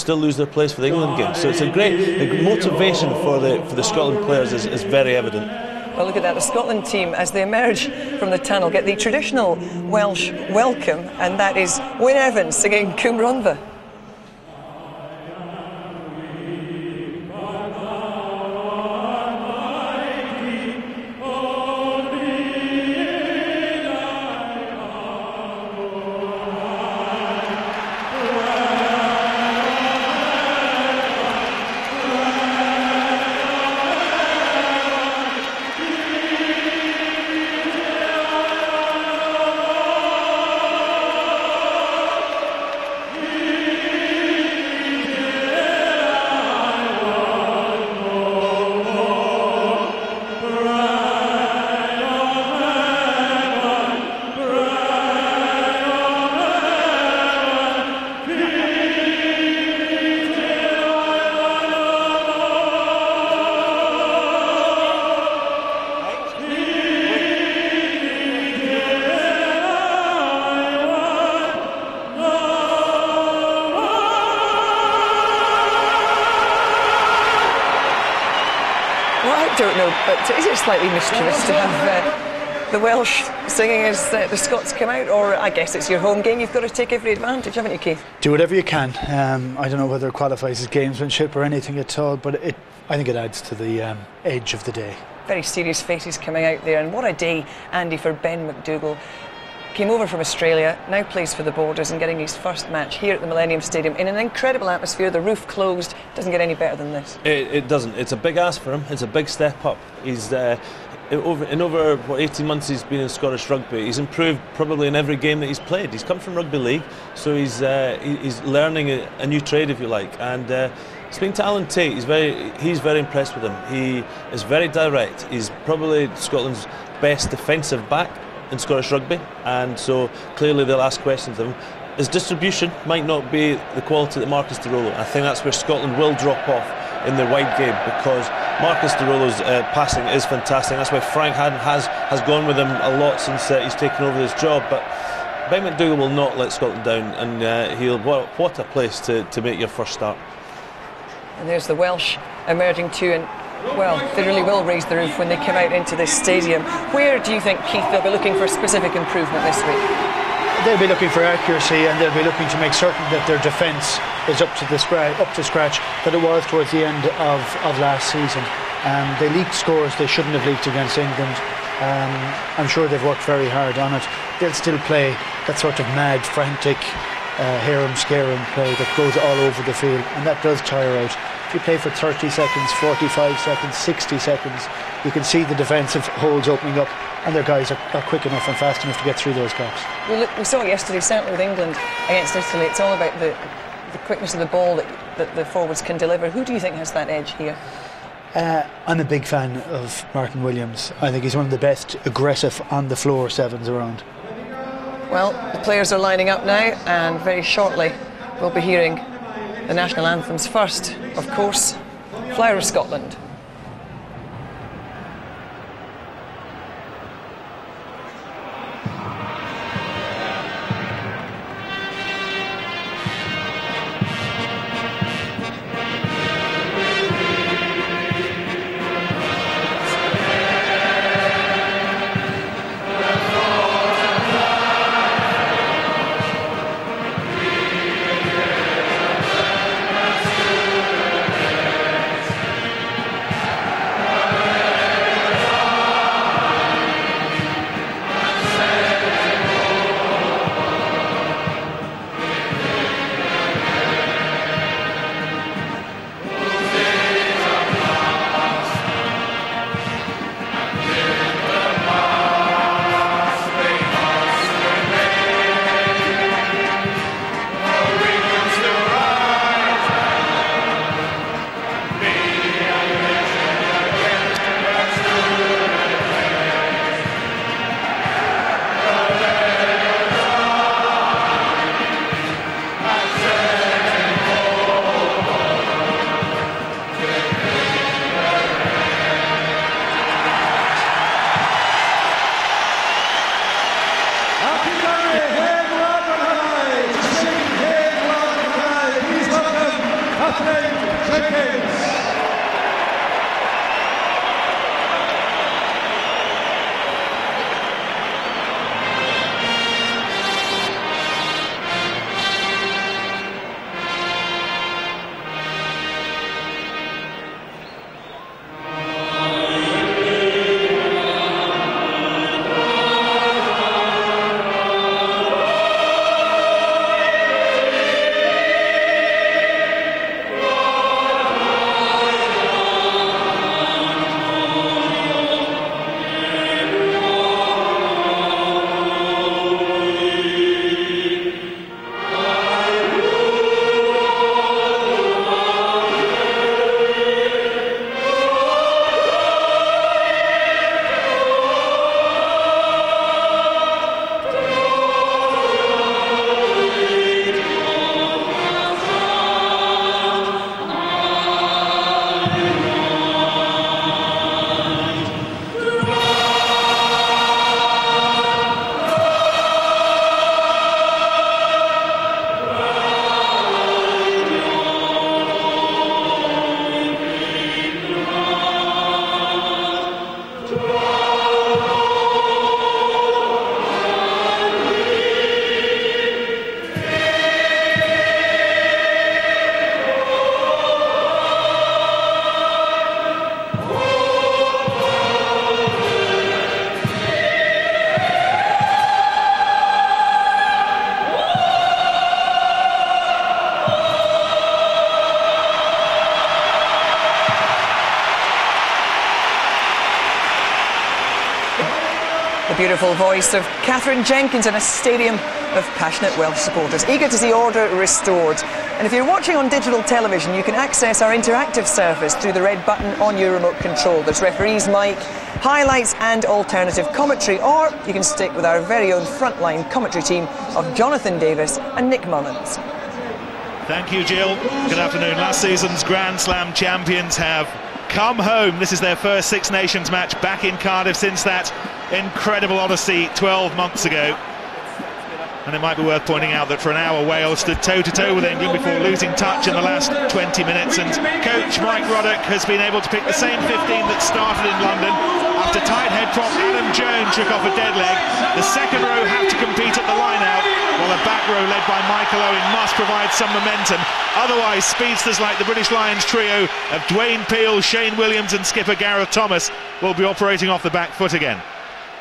still lose their place for the England game. So it's a great motivation for the Scotland players is very evident. Well, look at that. The Scotland team, as they emerge from the tunnel, get the traditional Welsh welcome, and that is Wyn Evans singing Cwm Rhondda. I don't know, but is it slightly mischievous to have the Welsh singing as the Scots come out? Or I guess it's your home game, you've got to take every advantage, haven't you, Keith? Do whatever you can. I don't know whether it qualifies as gamesmanship or anything at all, but I think it adds to the edge of the day. Very serious faces coming out there, and what a day, Andy, for Ben McDougall. Came over from Australia, now plays for the Borders and getting his first match here at the Millennium Stadium in an incredible atmosphere. The roof closed. Doesn't get any better than this. It doesn't. It's a big ask for him. It's a big step up. He's over what 18 months he's been in Scottish rugby. He's improved probably in every game that he's played. He's come from rugby league, so he's learning a new trade, if you like. And speaking to Alan Tate, he's very impressed with him. He is very direct. He's probably Scotland's best defensive back in Scottish rugby, and so clearly they'll ask questions of him. His distribution might not be the quality that Marcus de Rolo. I think that's where Scotland will drop off in the wide game, because Marcus de Rolo's passing is fantastic. That's why Frank has gone with him a lot since he's taken over this job. But Ben McDougall will not let Scotland down, and what a place to make your first start. And there's the Welsh emerging too, and well, they really will raise the roof when they come out into this stadium. Where do you think, Keith, they'll be looking for specific improvement this week? They'll be looking for accuracy, and they'll be looking to make certain that their defence is up to scratch that it was towards the end of last season. They leaked scores they shouldn't have leaked against England. I'm sure they've worked very hard on it. They'll still play that sort of mad, frantic, harum-scarum play that goes all over the field, and that does tire out. If you play for 30 seconds, 45 seconds, 60 seconds, you can see the defensive holes opening up, and their guys are quick enough and fast enough to get through those gaps. Well, look, we saw it yesterday, certainly with England against Italy. It's all about the quickness of the ball that the forwards can deliver. Who do you think has that edge here? I'm a big fan of Martin Williams. I think he's one of the best aggressive on the floor sevens around. Well, the players are lining up now, and very shortly we'll be hearing the national anthems. First, of course, Flower of Scotland. The beautiful voice of Catherine Jenkins in a stadium of passionate Welsh supporters, eager to see order restored. And if you're watching on digital television, you can access our interactive service through the red button on your remote control. There's referees' mic, highlights and alternative commentary, or you can stick with our very own frontline commentary team of Jonathan Davis and Nick Mullins. Thank you, Jill. Good afternoon. Last season's Grand Slam champions have come home. This is their first Six Nations match back in Cardiff since that incredible odyssey 12 months ago. And it might be worth pointing out that for an hour Wales stood toe-to-toe with England before losing touch in the last 20 minutes, and coach Mike Ruddock has been able to pick the same 15 that started in London. After tight head prop Adam Jones shook off a dead leg, the second row have to compete at the line-out, while the back row led by Michael Owen must provide some momentum. Otherwise, speedsters like the British Lions trio of Dwayne Peel, Shane Williams and skipper Gareth Thomas will be operating off the back foot again.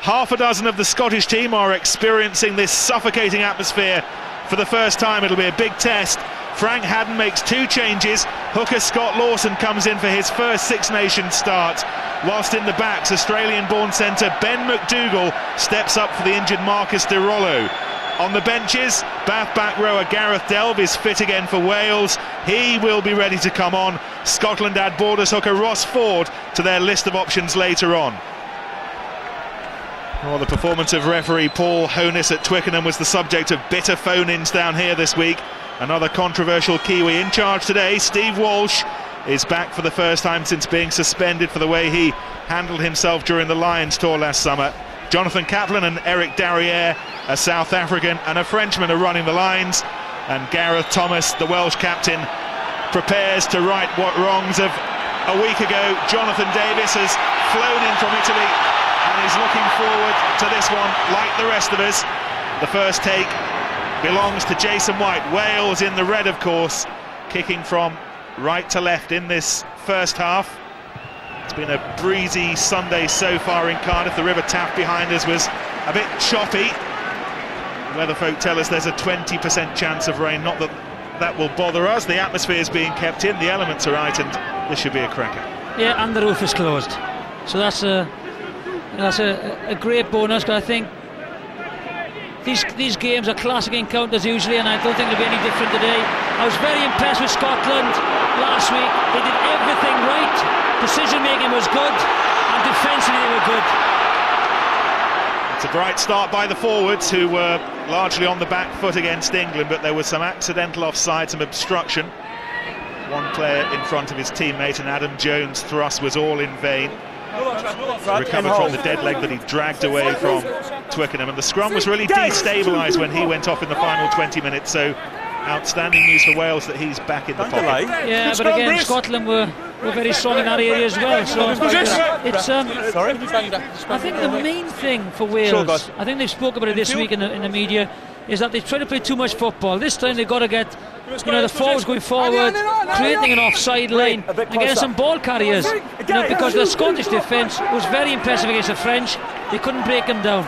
Half a dozen of the Scottish team are experiencing this suffocating atmosphere for the first time. It'll be a big test. Frank Hadden makes two changes. Hooker Scott Lawson comes in for his first Six Nations start, whilst in the backs, Australian-born centre Ben McDougall steps up for the injured Marcus de Rollo. On the benches, Bath back rower Gareth Delve is fit again for Wales. He will be ready to come on. Scotland add borders hooker Ross Ford to their list of options later on. Well, the performance of referee Paul Honis at Twickenham was the subject of bitter phone-ins down here this week. Another controversial Kiwi in charge today. Steve Walsh is back for the first time since being suspended for the way he handled himself during the Lions tour last summer. Jonathan Kaplan and Eric Darriere, a South African and a Frenchman, are running the lines, and Gareth Thomas, the Welsh captain, prepares to right what wrongs of a week ago. Jonathan Davis has flown in from Italy and is looking forward to this one like the rest of us. The first take belongs to Jason White. Wales in the red, of course, kicking from right to left in this first half. It's been a breezy Sunday so far in Cardiff. The River Taff behind us was a bit choppy. Weatherfolk tell us there's a 20% chance of rain. Not that that will bother us. The atmosphere is being kept in, the elements are right, and this should be a cracker. Yeah, and the roof is closed, so that's a great bonus. But I think these games are classic encounters usually, and I don't think they'll be any different today. I was very impressed with Scotland last week. They did everything right. Decision making was good, and defensively they were good. It's a bright start by the forwards, who were largely on the back foot against England, but there was some accidental offside, some obstruction. One player in front of his teammate, and Adam Jones' thrust was all in vain. Recovered from the dead leg that he dragged away from Twickenham, and the scrum was really destabilised when he went off in the final 20 minutes, so outstanding news for Wales that he's back in the pocket. Yeah, but again, Scotland were very strong in that area as well. So it's I think the main thing for Wales, I think they've spoken about it this week in the media, is that they try to play too much football. This time they've got to get, the forwards going forward, creating an offside line and getting some ball carriers. Because the Scottish defence was very impressive against the French. They couldn't break them down.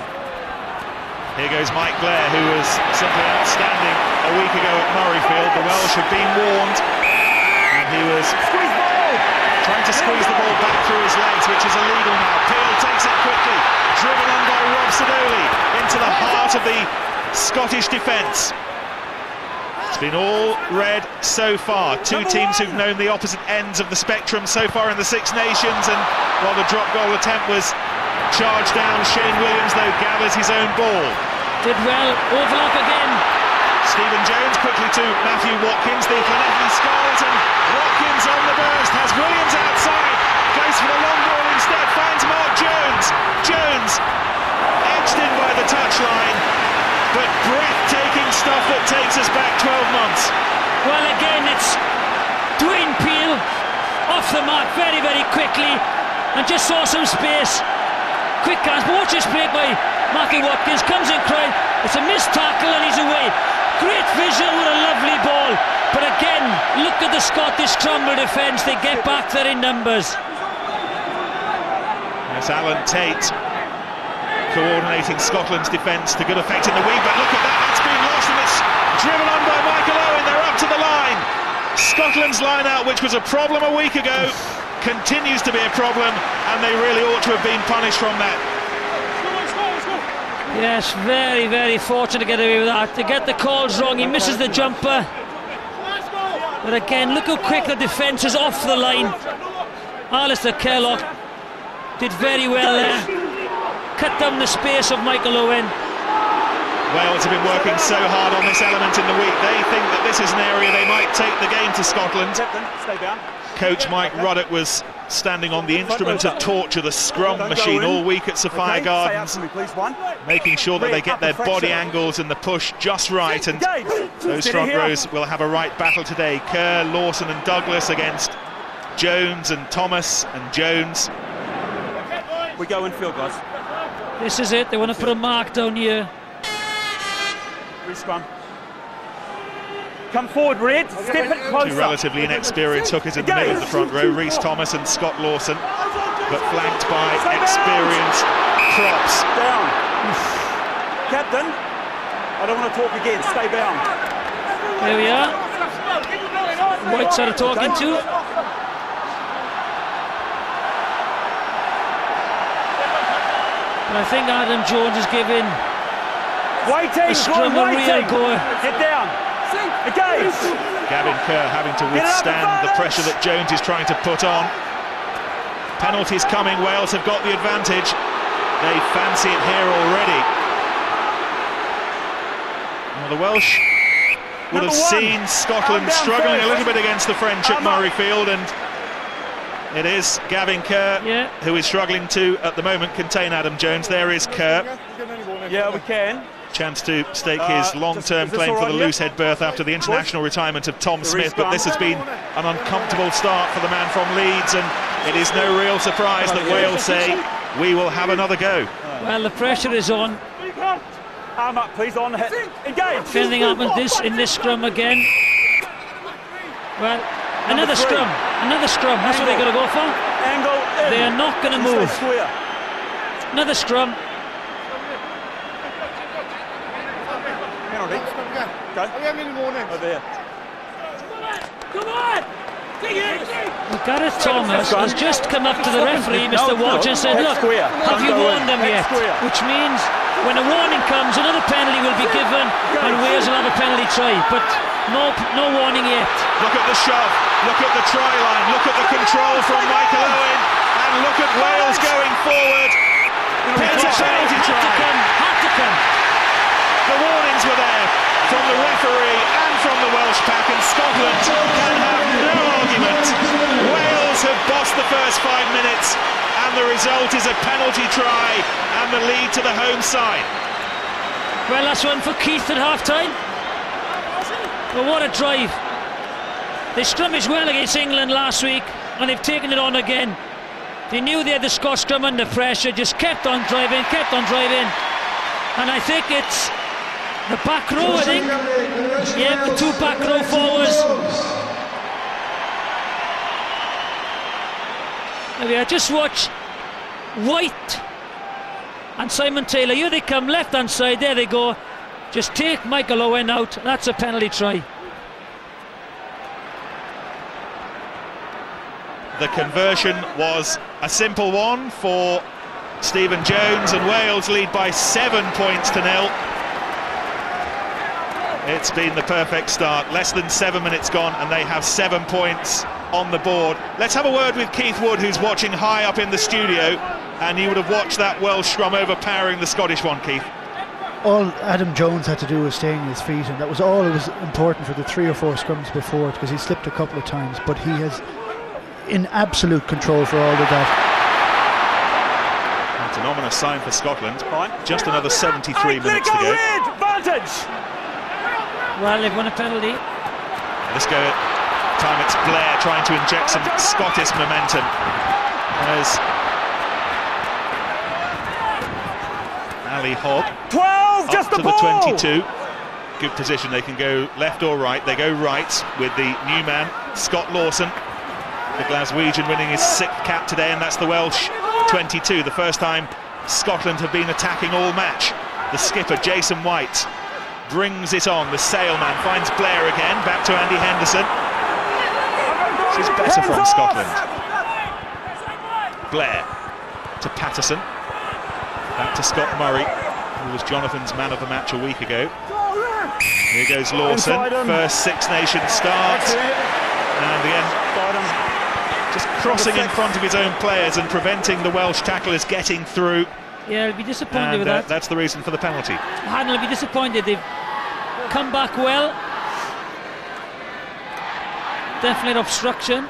Here goes Mike Blair, who was simply outstanding a week ago at Murrayfield. The Welsh had been warned, and he was trying to squeeze the ball back through his legs, which is illegal now. Peel takes it quickly, driven on by Rob Sidoli into the heart of the Scottish defence. It's been all red so far. Two teams who've known the opposite ends of the spectrum so far in the Six Nations, and while the drop goal attempt was charged down, Shane Williams, though, gathers his own ball. Did well, overlap again. Stephen Jones quickly to Matthew Watkins, the Llanelli Scarlet, and Watkins on the burst, has Williams outside, goes for the long ball instead, finds Mark Jones. Jones edged in by the touchline, but breathtaking stuff that takes us back 12 months. Well, again, it's Dwayne Peel off the mark very, very quickly, and just saw some space. Quick hands, but watch this break by Matthew Watkins, comes in crowd, it's a missed tackle and he's away. Great vision with a lovely ball, but again, look at the Scottish scramble defence, they get back there in numbers. Yes, Alan Tate coordinating Scotland's defence to good effect in the wing, but look at that, that's been lost and it's driven on by Michael Owen. They're up to the line. Scotland's line out, which was a problem a week ago, continues to be a problem, and they really ought to have been punished from that. Yes, very, very fortunate to get away with that. To get the calls wrong, he misses the jumper. But again, look how quick the defence is off the line. Alistair Kellogg did very well there. Cut down the space of Michael Owen. Wales have been working so hard on this element in the week. They think that this is an area they might take the game to Scotland. Coach Mike Ruddock was standing on the instrument of torture, the scrum machine, all week at Sophia Gardens, making sure that they get their body angles and the push just right, and those front rows will have a right battle today. Kerr, Lawson and Douglas against Jones and Thomas and Jones. We go in field, guys. This is it, they want to put a mark down here. Re-scrum. Come forward, Red. Step it closer. Two relatively inexperienced hookers in the middle of the front row, Rhys Thomas and Scott Lawson, but flanked by experienced props. Down. Captain, I don't want to talk again. Stay down. There we are. White started talking to. And I think Adam Jones is giving the scrum a real go. Get down. Again. Gavin Kerr having to withstand the pressure that Jones is trying to put on. Penalties coming, Wales have got the advantage. They fancy it here already. Well, the Welsh would have seen Scotland struggling a little bit against the French at Murrayfield, and it is Gavin Kerr who is struggling to, at the moment, contain Adam Jones. There is Kerr. Yeah, we can. Chance to stake his long-term claim for the loosehead berth after the international retirement of Tom Smith, but this has been an uncomfortable start for the man from Leeds, and it is no real surprise that Wales say, we will have another go. Well, the pressure is on. Arm up, please, on the hit. Engage! If anything happens in this scrum again. Well, another scrum, that's what they're going to go for. Angle in. They are not going to move. Another scrum. Go. Over there. Come on! Gareth Thomas has just come up to the referee, Mr. Walsh, and said, look, have you warned them yet? Which means when a warning comes, another penalty will be given, and Wales will have a penalty try, but no warning yet. Look at the shove, look at the try line, look at the control from Michael Owen, and look at Wales going forward. It's a penalty try. Had to come. The warnings were there from the referee and from the Welsh pack, and Scotland can have no argument. Wales have bossed the first 5 minutes, and the result is a penalty try and the lead to the home side. Well, that's one for Keith at half-time. But what a drive. They scrimmaged well against England last week, and they've taken it on again. They knew they had the Scotch scrum under pressure, just kept on driving. And I think it's the back row, I think. Yeah, the 2 back row forwards. There we are, just watch White and Simon Taylor. Here they come, left hand side, there they go. Just take Michael Owen out. That's a penalty try. The conversion was a simple one for Stephen Jones, and Wales lead by 7 points to 0. It's been the perfect start. Less than 7 minutes gone and they have 7 points on the board. Let's have a word with Keith Wood, who's watching high up in the studio, and you would have watched that Welsh scrum overpowering the Scottish one, Keith. All Adam Jones had to do was staying on his feet, and that was all that was important for the 3 or 4 scrums before it, because he slipped a couple of times, but he has in absolute control for all of that. That's an ominous sign for Scotland. Just another 73 minutes to go. Advantage. Well, they've won a penalty. Let's go. Time it's Blair trying to inject some Scottish momentum. There's Ali Hogg 12, just up to the the ball. 22. Good position. They can go left or right. They go right with the new man, Scott Lawson. The Glaswegian winning his 6th cap today, and that's the Welsh 22. The first time Scotland have been attacking all match. The skipper, Jason White, brings it on. The sailman finds Blair again. Back to Andy Henderson. This is better from Scotland. Blair to Patterson. Back to Scott Murray, who was Jonathan's man of the match a week ago. Here goes Lawson. First Six Nations start. And again, just crossing in front of his own players and preventing the Welsh tacklers getting through. Yeah, I'll be disappointed with that. That's the reason for the penalty. Hanlon will be disappointed. They've come back well. Definite obstruction.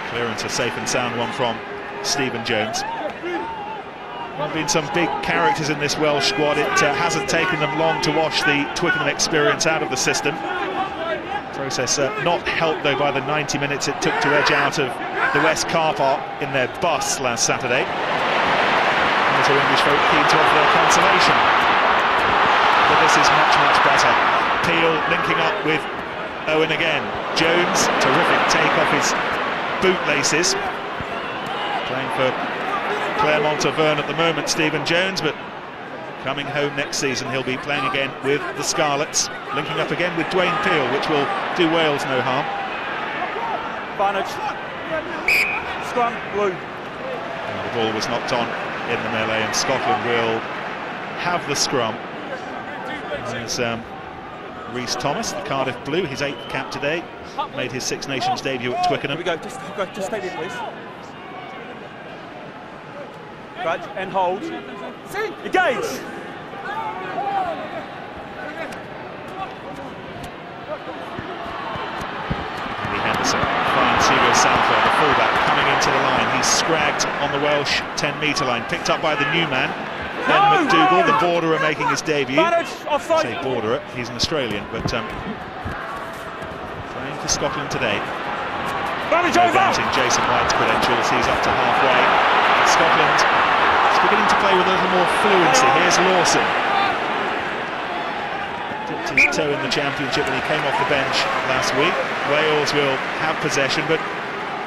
Clearance, a safe and sound one from Stephen Jones. There have been some big characters in this Welsh squad. It hasn't taken them long to wash the Twickenham experience out of the system. Process not helped though by the 90 minutes it took to edge out of the West car park in their bus last Saturday. And the 2 English folk keen to offer their consolation. But this is much, much better. Peel linking up with Owen again. Jones, terrific take off his bootlaces. Playing for Claremont Auvergne at the moment, Stephen Jones, but coming home next season he'll be playing again with the Scarlets, linking up again with Dwayne Peel, which will do Wales no harm. Advantage. Scrum, blue. And the ball was knocked on in the melee, and Scotland will have the scrum. There's Rhys Thomas, the Cardiff Blue, his 8th cap today, made his Six Nations debut at Twickenham. Here we go, just stay there, please. Right, and hold. Engage! Andy Henderson finds Hugo Sanford, the fullback, coming into the line. He's scragged on the Welsh 10-metre line, picked up by the new man, Ben McDougall, the borderer, making his debut. I say borderer, he's an Australian, but playing for Scotland today. No doubting Jason White's credentials, he's up to halfway. Scotland is beginning to play with a little more fluency. Here's Lawson. Dipped his toe in the championship when he came off the bench last week. Wales will have possession, but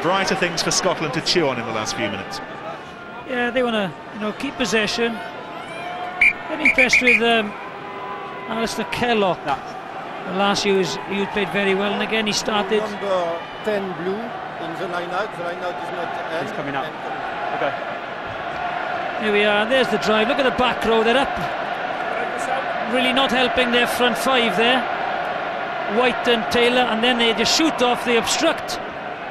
brighter things for Scotland to chew on in the last few minutes. Yeah, they want to, keep possession. I'm impressed with Alistair Kellogg. No. Last year he played very well, and again he started. Number 10 blue in the line-out. The line-out is not end. He's coming up. Okay. Here we are. There's the drive. Look at the back row. They're up. Really not helping their front 5 there. White and Taylor, and then they just shoot off. They obstruct.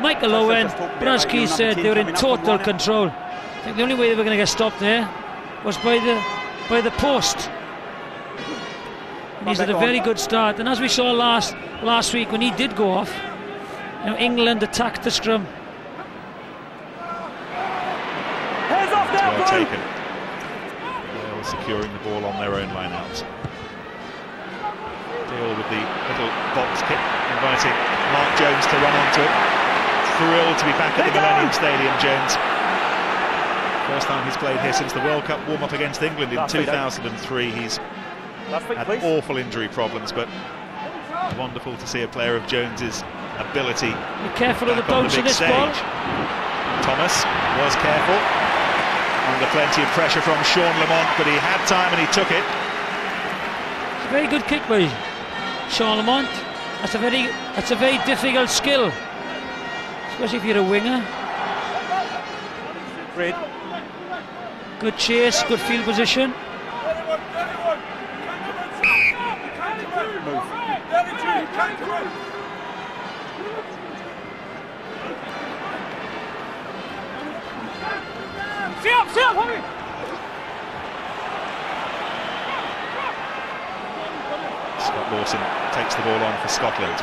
Michael Owen, but as Keith said, they were in total control. I think the only way they were going to get stopped there was by the post. And he's had a very good start, and as we saw last week when he did go off, England attacked the scrum. well taken. Wales securing the ball on their own line-out. Deal with the little box kick, inviting Mark Jones to run onto it. Thrilled to be back at the Millennium Stadium, Jones. First time he's played here since the World Cup warm-up against England in 2003. He's had awful injury problems, but wonderful to see a player of Jones's ability. Be careful of the bounce of this ball. Thomas was careful, under plenty of pressure from Sean Lamont, but he had time and he took it. It's a very good kick by Sean Lamont. That's a very difficult skill, especially if you're a winger. Red. Good chase, good field position. Scott Lawson takes the ball on for Scotland.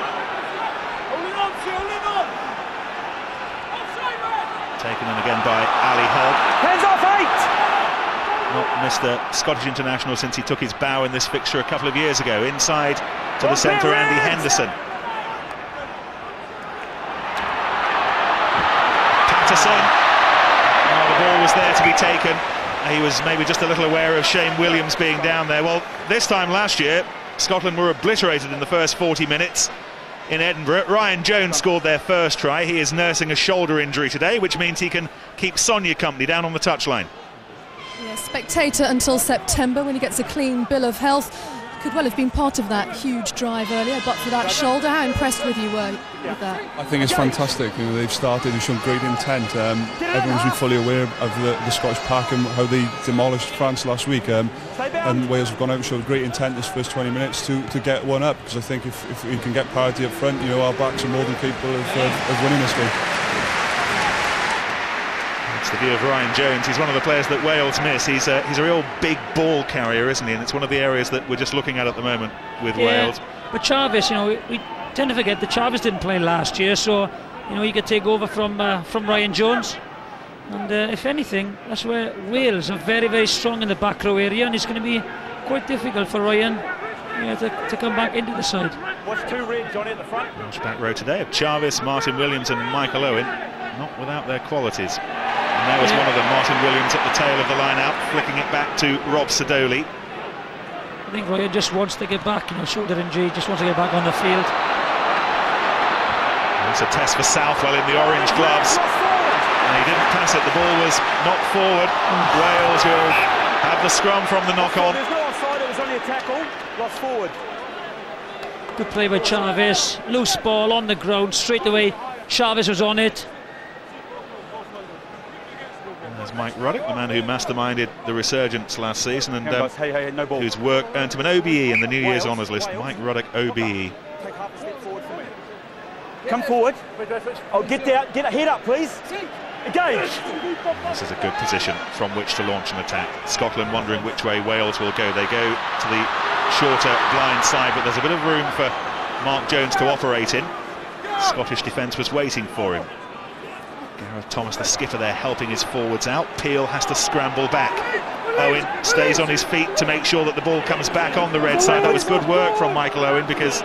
Taken in again by Ali Hogg. Hands off, 8! Not missed a Scottish international since he took his bow in this fixture a couple of years ago. Inside to the centre, Andy Henderson. Patterson. Oh, the ball was there to be taken. He was maybe just a little aware of Shane Williams being down there. Well, this time last year, Scotland were obliterated in the first 40 minutes in Edinburgh. Ryan Jones scored their first try. He is nursing a shoulder injury today, which means he can keep Sonia company down on the touchline. Yeah, spectator until September when he gets a clean bill of health. Could well have been part of that huge drive earlier, but for that shoulder. How impressed with you were with that? I think it's fantastic. You know, they've shown great intent. Everyone's been fully aware of the Scottish pack and how they demolished France last week. And Wales have gone out and showed great intent this first 20 minutes to get one up. Because I think if we can get parity up front, you know, our backs are more than capable of winning this game. It's the view of Ryan Jones. He's one of the players that Wales miss. He's a real big ball carrier, isn't he? And it's one of the areas that we're just looking at the moment with Wales. But Chavez, you know, we tend to forget that Chavez didn't play last year, so you know he could take over from Ryan Jones. And if anything, that's where Wales are very, very strong in the back row area, and it's going to be quite difficult for Ryan to come back into the side. Watch 2 red, Johnny, at the front. Welsh back row today of Chavez, Martin Williams and Michael Owen, not without their qualities. And there was one of them, Martin Williams at the tail of the line out, flicking it back to Rob Sidoli. I think Ryan just wants to get back, you know, shoulder injury, just wants to get back on the field. It's a test for Southwell in the orange gloves. And he didn't pass it, the ball was knocked forward. Wales will have the scrum from the knock-on. There's no offside, it was only a tackle, lost forward. Good play by Chavez, loose ball on the ground, straight away Chavez was on it. There's Mike Ruddock, the man who masterminded the resurgence last season and no ball. whose work earned him an OBE in the New Year's Honours list. Mike Ruddock, OBE. Take half a step forward for me. Come forward. Oh, get down, get a head up, please. Engage. This is a good position from which to launch an attack. Scotland wondering which way Wales will go. They go to the shorter blind side, but there's a bit of room for Mark Jones to operate in. Scottish defence was waiting for him. Gareth Thomas, the skipper there, helping his forwards out. Peel has to scramble back. Owen stays on his feet to make sure that the ball comes back on the red side. That was good work from Michael Owen because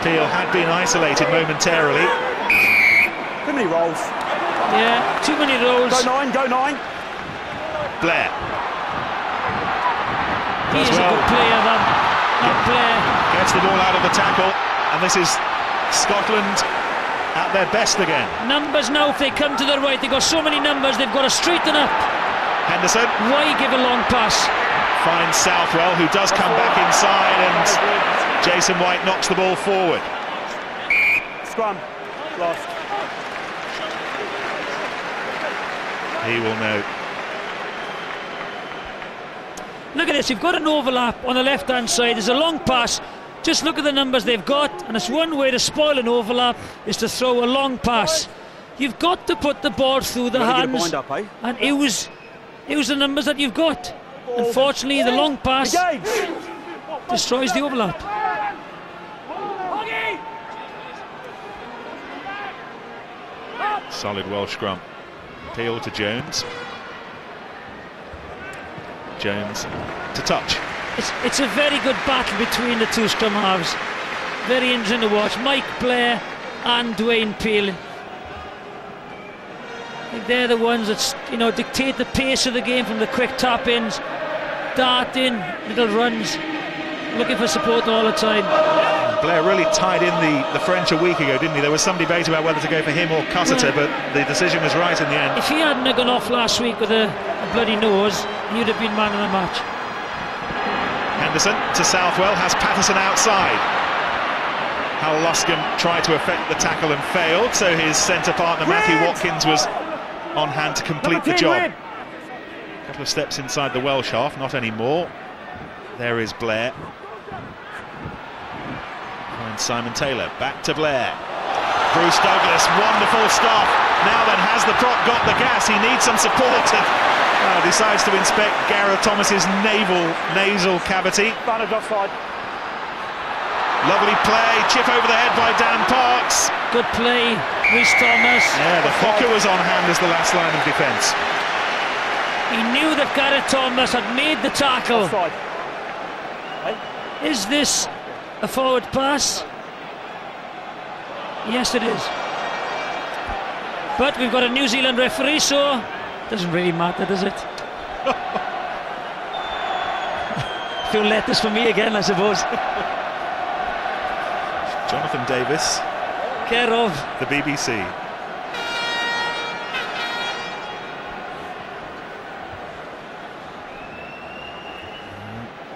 Peel had been isolated momentarily. Too many rolls. Yeah, too many rolls. Go 9, go 9. Blair. He's a good player, that Blair. Gets the ball out of the tackle, and this is Scotland at their best again. Numbers now, if they come to the right, they've got so many numbers, they've got to straighten up. Henderson. Why give a long pass? Finds Southwell, who does come back inside, and Jason White knocks the ball forward. Scrum. Lost. He will know. Look at this, you've got an overlap on the left-hand side. There's a long pass. Just look at the numbers they've got, and it's one way to spoil an overlap is to throw a long pass. You've got to put the ball through the hands and use the numbers that you've got. Unfortunately, the long pass destroys the overlap. Solid Welsh scrum. Peel to Jones. Jones to touch. It's a very good battle between the two scrum halves. Very interesting to watch. Mike Blair and Dwayne Peel. I think they're the ones that, you know, dictate the pace of the game, from the quick tap-ins, darting, little runs, looking for support all the time. Blair really tied in the French a week ago, didn't he? There was some debate about whether to go for him or Cussiter, but the decision was right in the end. If he hadn't gone off last week with a bloody nose, he'd have been man of the match. Henderson to Southwell, has Patterson outside. Hal Luscombe tried to effect the tackle and failed, so his centre partner Matthew Watkins was on hand to complete the job. A couple of steps inside the Welsh half, not anymore. There is Blair. And Simon Taylor, back to Blair. Bruce Douglas, wonderful stop. Now then, has the prop got the gas? He needs some support and decides to inspect Gareth Thomas's nasal cavity. Lovely play, chip over the head by Dan Parks. Good play, Rhys Thomas. Yeah, the hooker was on hand as the last line of defence. He knew that Gareth Thomas had made the tackle. Is this a forward pass? Yes, it is. But we've got a New Zealand referee, so it doesn't really matter, does it? Few letters for me again, I suppose. Jonathan Davis, care of the BBC.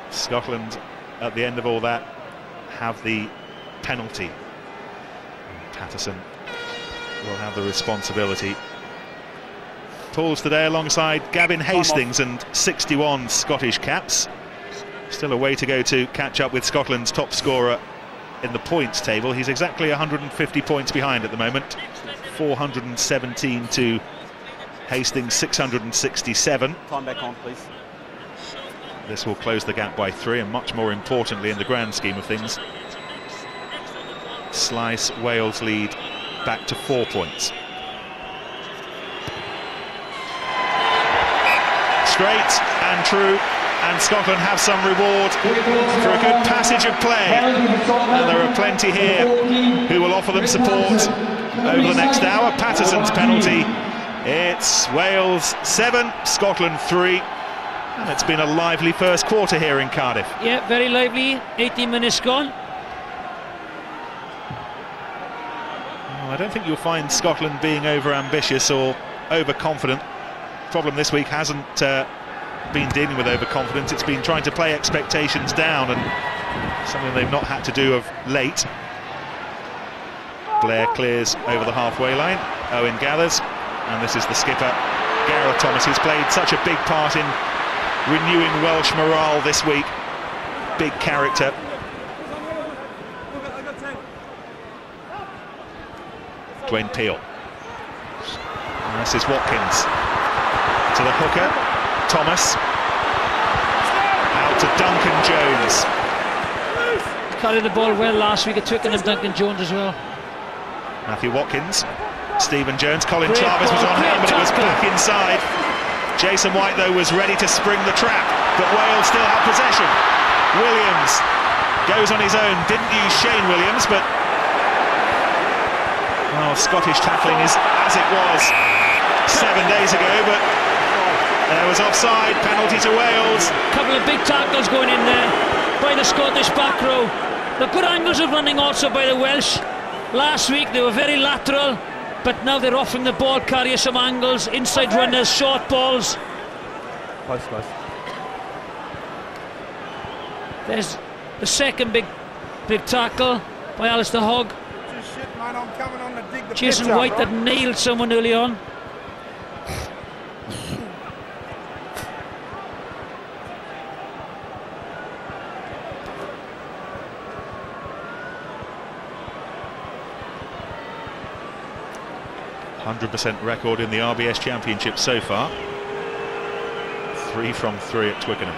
Scotland, at the end of all that, have the penalty. Patterson will have the responsibility. Pulls today alongside Gavin Hastings and 61 Scottish caps. Still a way to go to catch up with Scotland's top scorer in the points table. He's exactly 150 points behind at the moment. 417 to Hastings, 667. Time back on, please. This will close the gap by 3, and much more importantly in the grand scheme of things, slice Wales' lead back to 4 points. Straight and true, and Scotland have some reward for a good passage of play, and there are plenty here who will offer them support over the next hour. Patterson's penalty, it's Wales 7, Scotland 3, and it's been a lively first quarter here in Cardiff. Yeah, very lively. 18 minutes gone. Well, I don't think you'll find Scotland being over-ambitious or overconfident. Problem this week hasn't been dealing with overconfidence, it's been trying to play expectations down, and something they've not had to do of late. Blair clears over the halfway line, Owen gathers, and this is the skipper, Gareth Thomas, who's played such a big part in renewing Welsh morale this week. Big character. Dwayne Peel. And this is Watkins to the hooker, Thomas, out to Duncan Jones. Carried the ball well last week at Twickenham, Duncan Jones as well. Matthew Watkins, Stephen Jones, Colin Jarvis was on hand, but it was back inside. Jason White, though, was ready to spring the trap, but Wales still have possession. Williams goes on his own, didn't use Shane Williams, but well, Scottish tackling is as it was 7 days ago, but there was offside, penalty to Wales. A couple of big tackles going in there by the Scottish back row. The good angles of running also by the Welsh. Last week they were very lateral, but now they're offering the ball carrier some angles, inside runners, short balls. Close. There's the second big tackle by Alistair Hogg. Jason White that nailed someone early on. %100% record in the RBS Championship so far. 3 from 3 at Twickenham.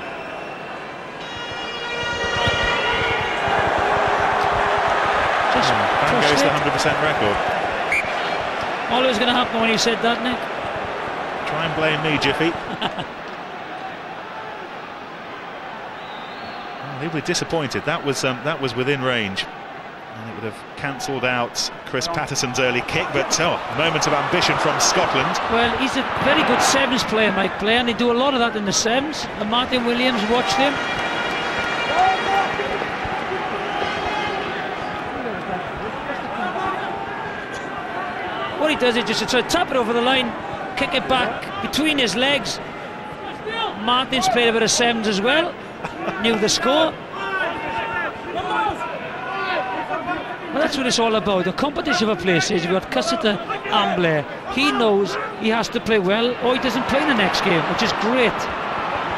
Down goes the 100% record. Always going to happen when you said that, Nick. Try and blame me, Jiffy. He'll be disappointed. That was within range. And it would have cancelled out Chris Patterson's early kick, but a moment of ambition from Scotland. Well, he's a very good sevens player, Mike Blair, and they do a lot of that in the sevens. And Martin Williams watched him. What he does is just try to tap it over the line, kick it back between his legs. Martin's played a bit of sevens as well, knew the score. Well, that's what it's all about. The competition for places. You've got Cussiter and Blair. He knows he has to play well or he doesn't play in the next game, which is great.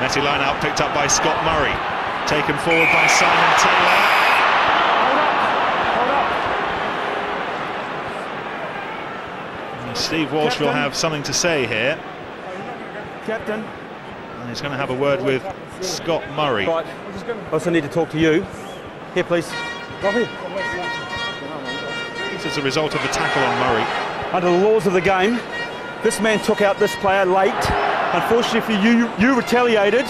Messy line out picked up by Scott Murray. Taken forward by Simon Taylor. Steve Walsh Captain will have something to say here. Captain. And he's going to have a word with Scott Murray. Right. I also need to talk to you. Here, please. Right here. This is a result of the tackle on Murray. Under the laws of the game, this man took out this player late. Unfortunately for you, you retaliated.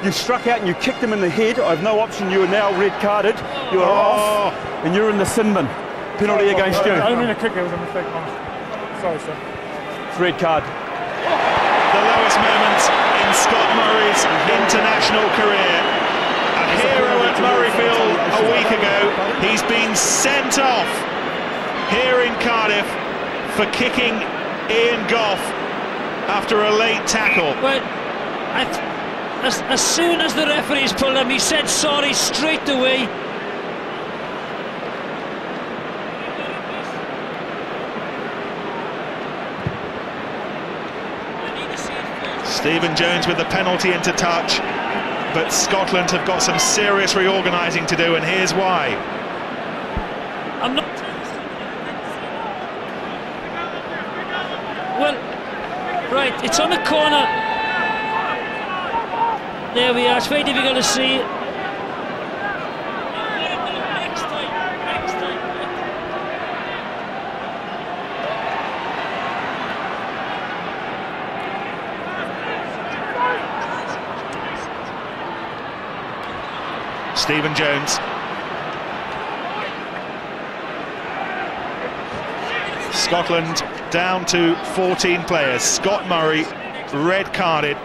You struck out and you kicked him in the head. I have no option. You are now red carded. You are off, and you're in the sin bin. Penalty against you. I don't mean a kick. It was a mistake. Sorry, sir. It's red card. The lowest moment in Scott Murray's international career. A hero at Murrayfield a week ago. He's been sent off here in Cardiff for kicking Ian Goff after a late tackle. Well, as soon as the referees pulled him, he said sorry straight away. Stephen Jones with the penalty into touch, but Scotland have got some serious reorganising to do, and here's why. I'm not... Well, right, it's on the corner. There we are, it's very difficult to see. Stephen Jones. Scotland down to 14 players. Scott Murray red carded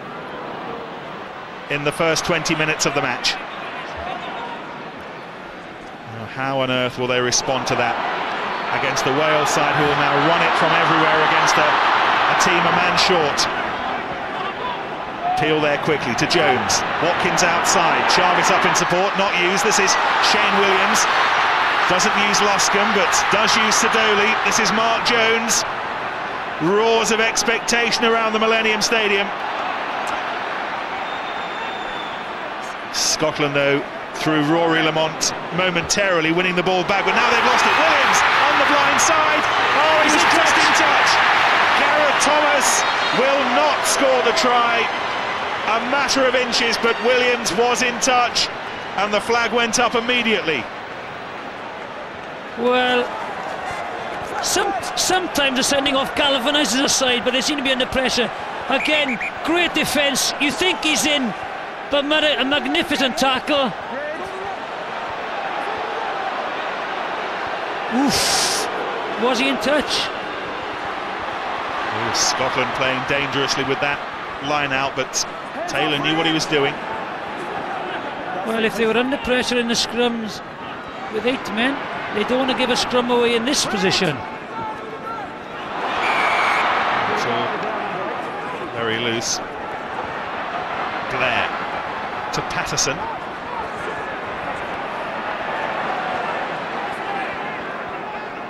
in the first 20 minutes of the match. Now, how on earth will they respond to that against the Wales side, who will now run it from everywhere against a team a man short? Peel there quickly to Jones. Watkins outside. Jarvis up in support. Not used. This is Shane Williams. Doesn't use Luscombe, but does use Sadoli. This is Mark Jones. Roars of expectation around the Millennium Stadium. Scotland, though, through Rory Lamont, momentarily winning the ball back, but now they've lost it. Williams on the blind side. Oh, he's just in touch. Gareth Thomas will not score the try. A matter of inches, but Williams was in touch, and the flag went up immediately. Well, sometimes the sending off galvanises a side, but they seem to be under pressure. Again, great defence. You think he's in, but a magnificent tackle. Oof. Was he in touch? Ooh, Scotland playing dangerously with that line out, but Taylor knew what he was doing. Well, if they were under pressure in the scrums with 8 men, they don't want to give a scrum away in this position. It's all very loose. Blair to Patterson.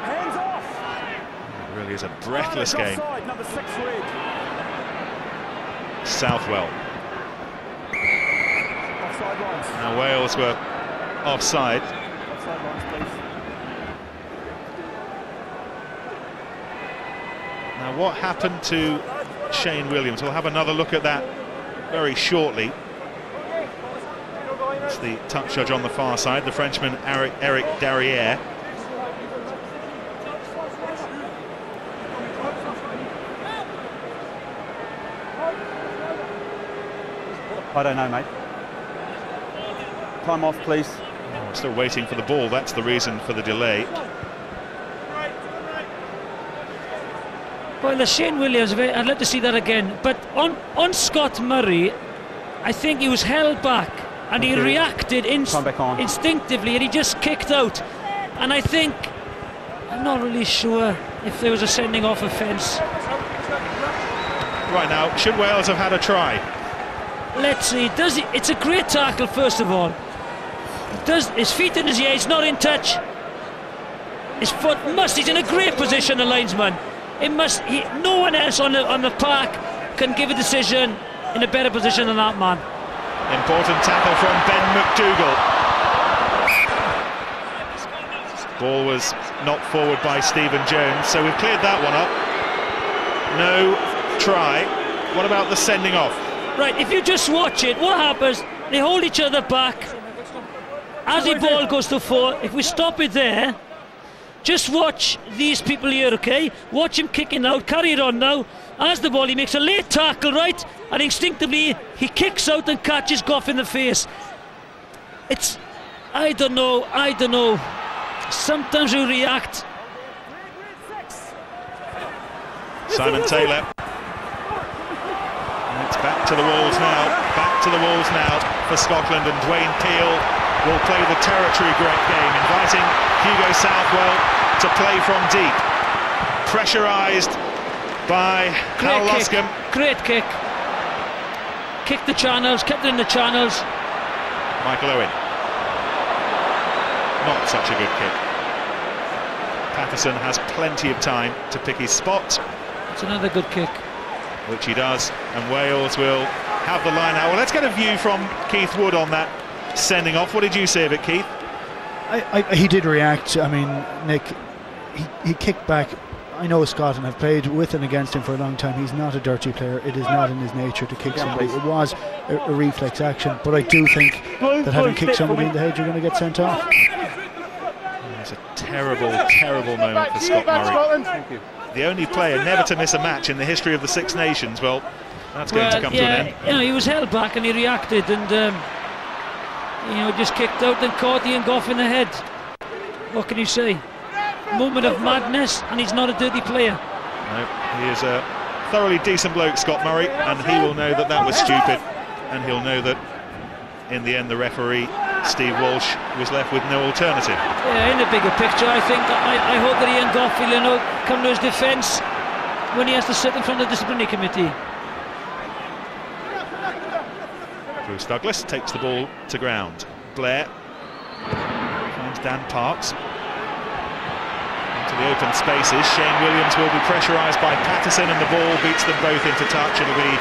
Hands off. It really is a breathless game. Number 6 red. Southwell. Offside lines. Now Wales were offside. Offside lines, please. Now what happened to Shane Williams? We'll have another look at that very shortly. It's the touch judge on the far side, the Frenchman Eric Darriere. I don't know, mate. Time off, please. Oh, still waiting for the ball. That's the reason for the delay. Well, the Shane Williams, I'd like to see that again. But on Scott Murray, I think he was held back and he reacted instinctively, and he just kicked out. And I think, I'm not really sure if there was a sending off offence. Right now, should Wales have had a try? Let's see, does he? It's a great tackle, first of all. Does his feet in his ear, he's not in touch. His foot he's in a great position, the linesman. No one else on the park can give a decision in a better position than that man. Important tackle from Ben McDougall. Ball was knocked forward by Stephen Jones, so we've cleared that one up. No try. What about the sending off? Right, if you just watch it, what happens? They hold each other back. As the ball goes to four, if we stop it there, just watch these people here, okay? Watch him kicking out, carry it on now. As the ball, he makes a late tackle, right? And instinctively, he kicks out and catches Goff in the face. I don't know. Sometimes we react. Simon Taylor. And it's back to the walls now for Scotland, and Dwayne Peel will play the territory game, inviting Hugo Southwell to play from deep. Pressurised by Hal Luscombe. Great kick. Kicked the channels, kept it in the channels. Michael Owen. Not such a good kick. Patterson has plenty of time to pick his spot. It's another good kick. Which he does, and Wales will have the line out. Well, let's get a view from Keith Wood on that sending off. What did you say of it, Keith? He did react. I mean, Nick, he kicked back. I know Scott, and I've played with and against him for a long time. He's not a dirty player. It is not in his nature to kick somebody. It was a reflex action, but I do think that having kicked somebody in the head, you're going to get sent off. It's a terrible, terrible moment for Scott Murray. Thank you. The only player never to miss a match in the history of the Six Nations. Well, that's going to come to an end. You know, he was held back and he reacted, and just kicked out and caught Ian Goff in the head. What can you say? Moment of madness, and he's not a dirty player. No, he is a thoroughly decent bloke, Scott Murray, and he will know that was stupid, and he'll know that in the end the referee, Steve Walsh, was left with no alternative. Yeah, in the bigger picture, I think I hope that Ian Goff will come to his defence when he has to sit in front of the disciplinary committee. Bruce Douglas takes the ball to ground. Blair finds Dan Parks into the open spaces. Shane Williams will be pressurised by Patterson, and the ball beats them both into touch. It'll be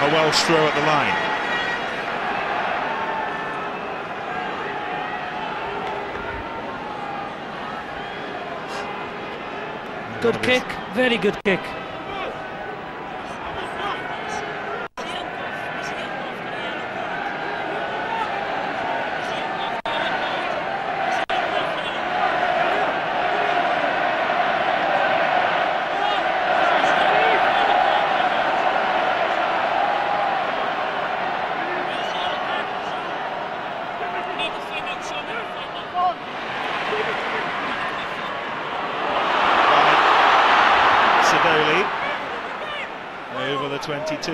a Welsh throw at the line. Good kick, very good kick. Over the 22.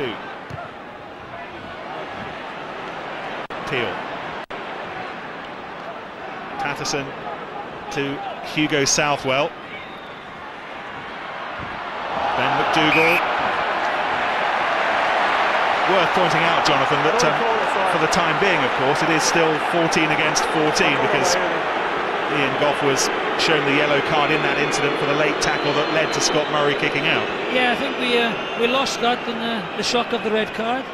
Peel. Patterson to Hugo Southwell. Ben McDougall. Worth pointing out, Jonathan, that for the time being, of course, it is still 14 against 14 because Ian Goff was shown the yellow card in that incident for the late tackle that led to Scott Murray kicking out. Yeah, I think we lost that in the shock of the red card.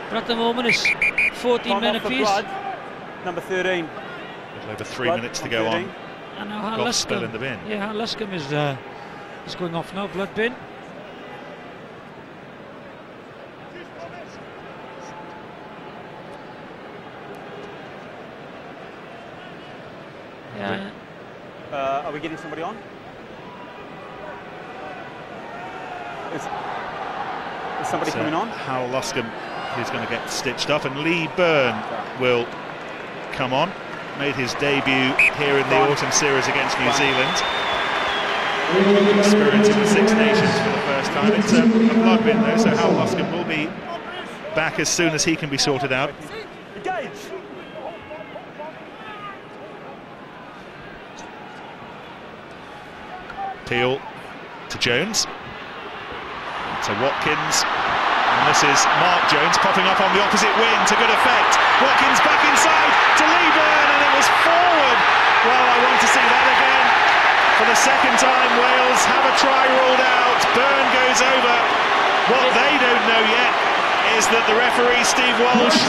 But at the moment it's 14 men apiece. Number 13. A little over 3 minutes to go on. And now Goff still in the bin. Yeah, Luscombe is going off now, blood bin. Yeah. Are we getting somebody on? Is somebody coming on? Hal Luscombe, who's going to get stitched up, and Lee Byrne will come on. Made his debut here in the autumn series against New Zealand. Experiencing the Six Nations for the first time. It's a blood win though, so Hal Luscombe will be back as soon as he can be sorted out. Peel to Jones, to Watkins, and this is Mark Jones popping up on the opposite wing to good effect. Watkins back inside to Lee Byrne, and it was forward. Well, I want to see that again. For the second time, Wales have a try ruled out. Byrne goes over. What they don't know yet is that the referee, Steve Walsh,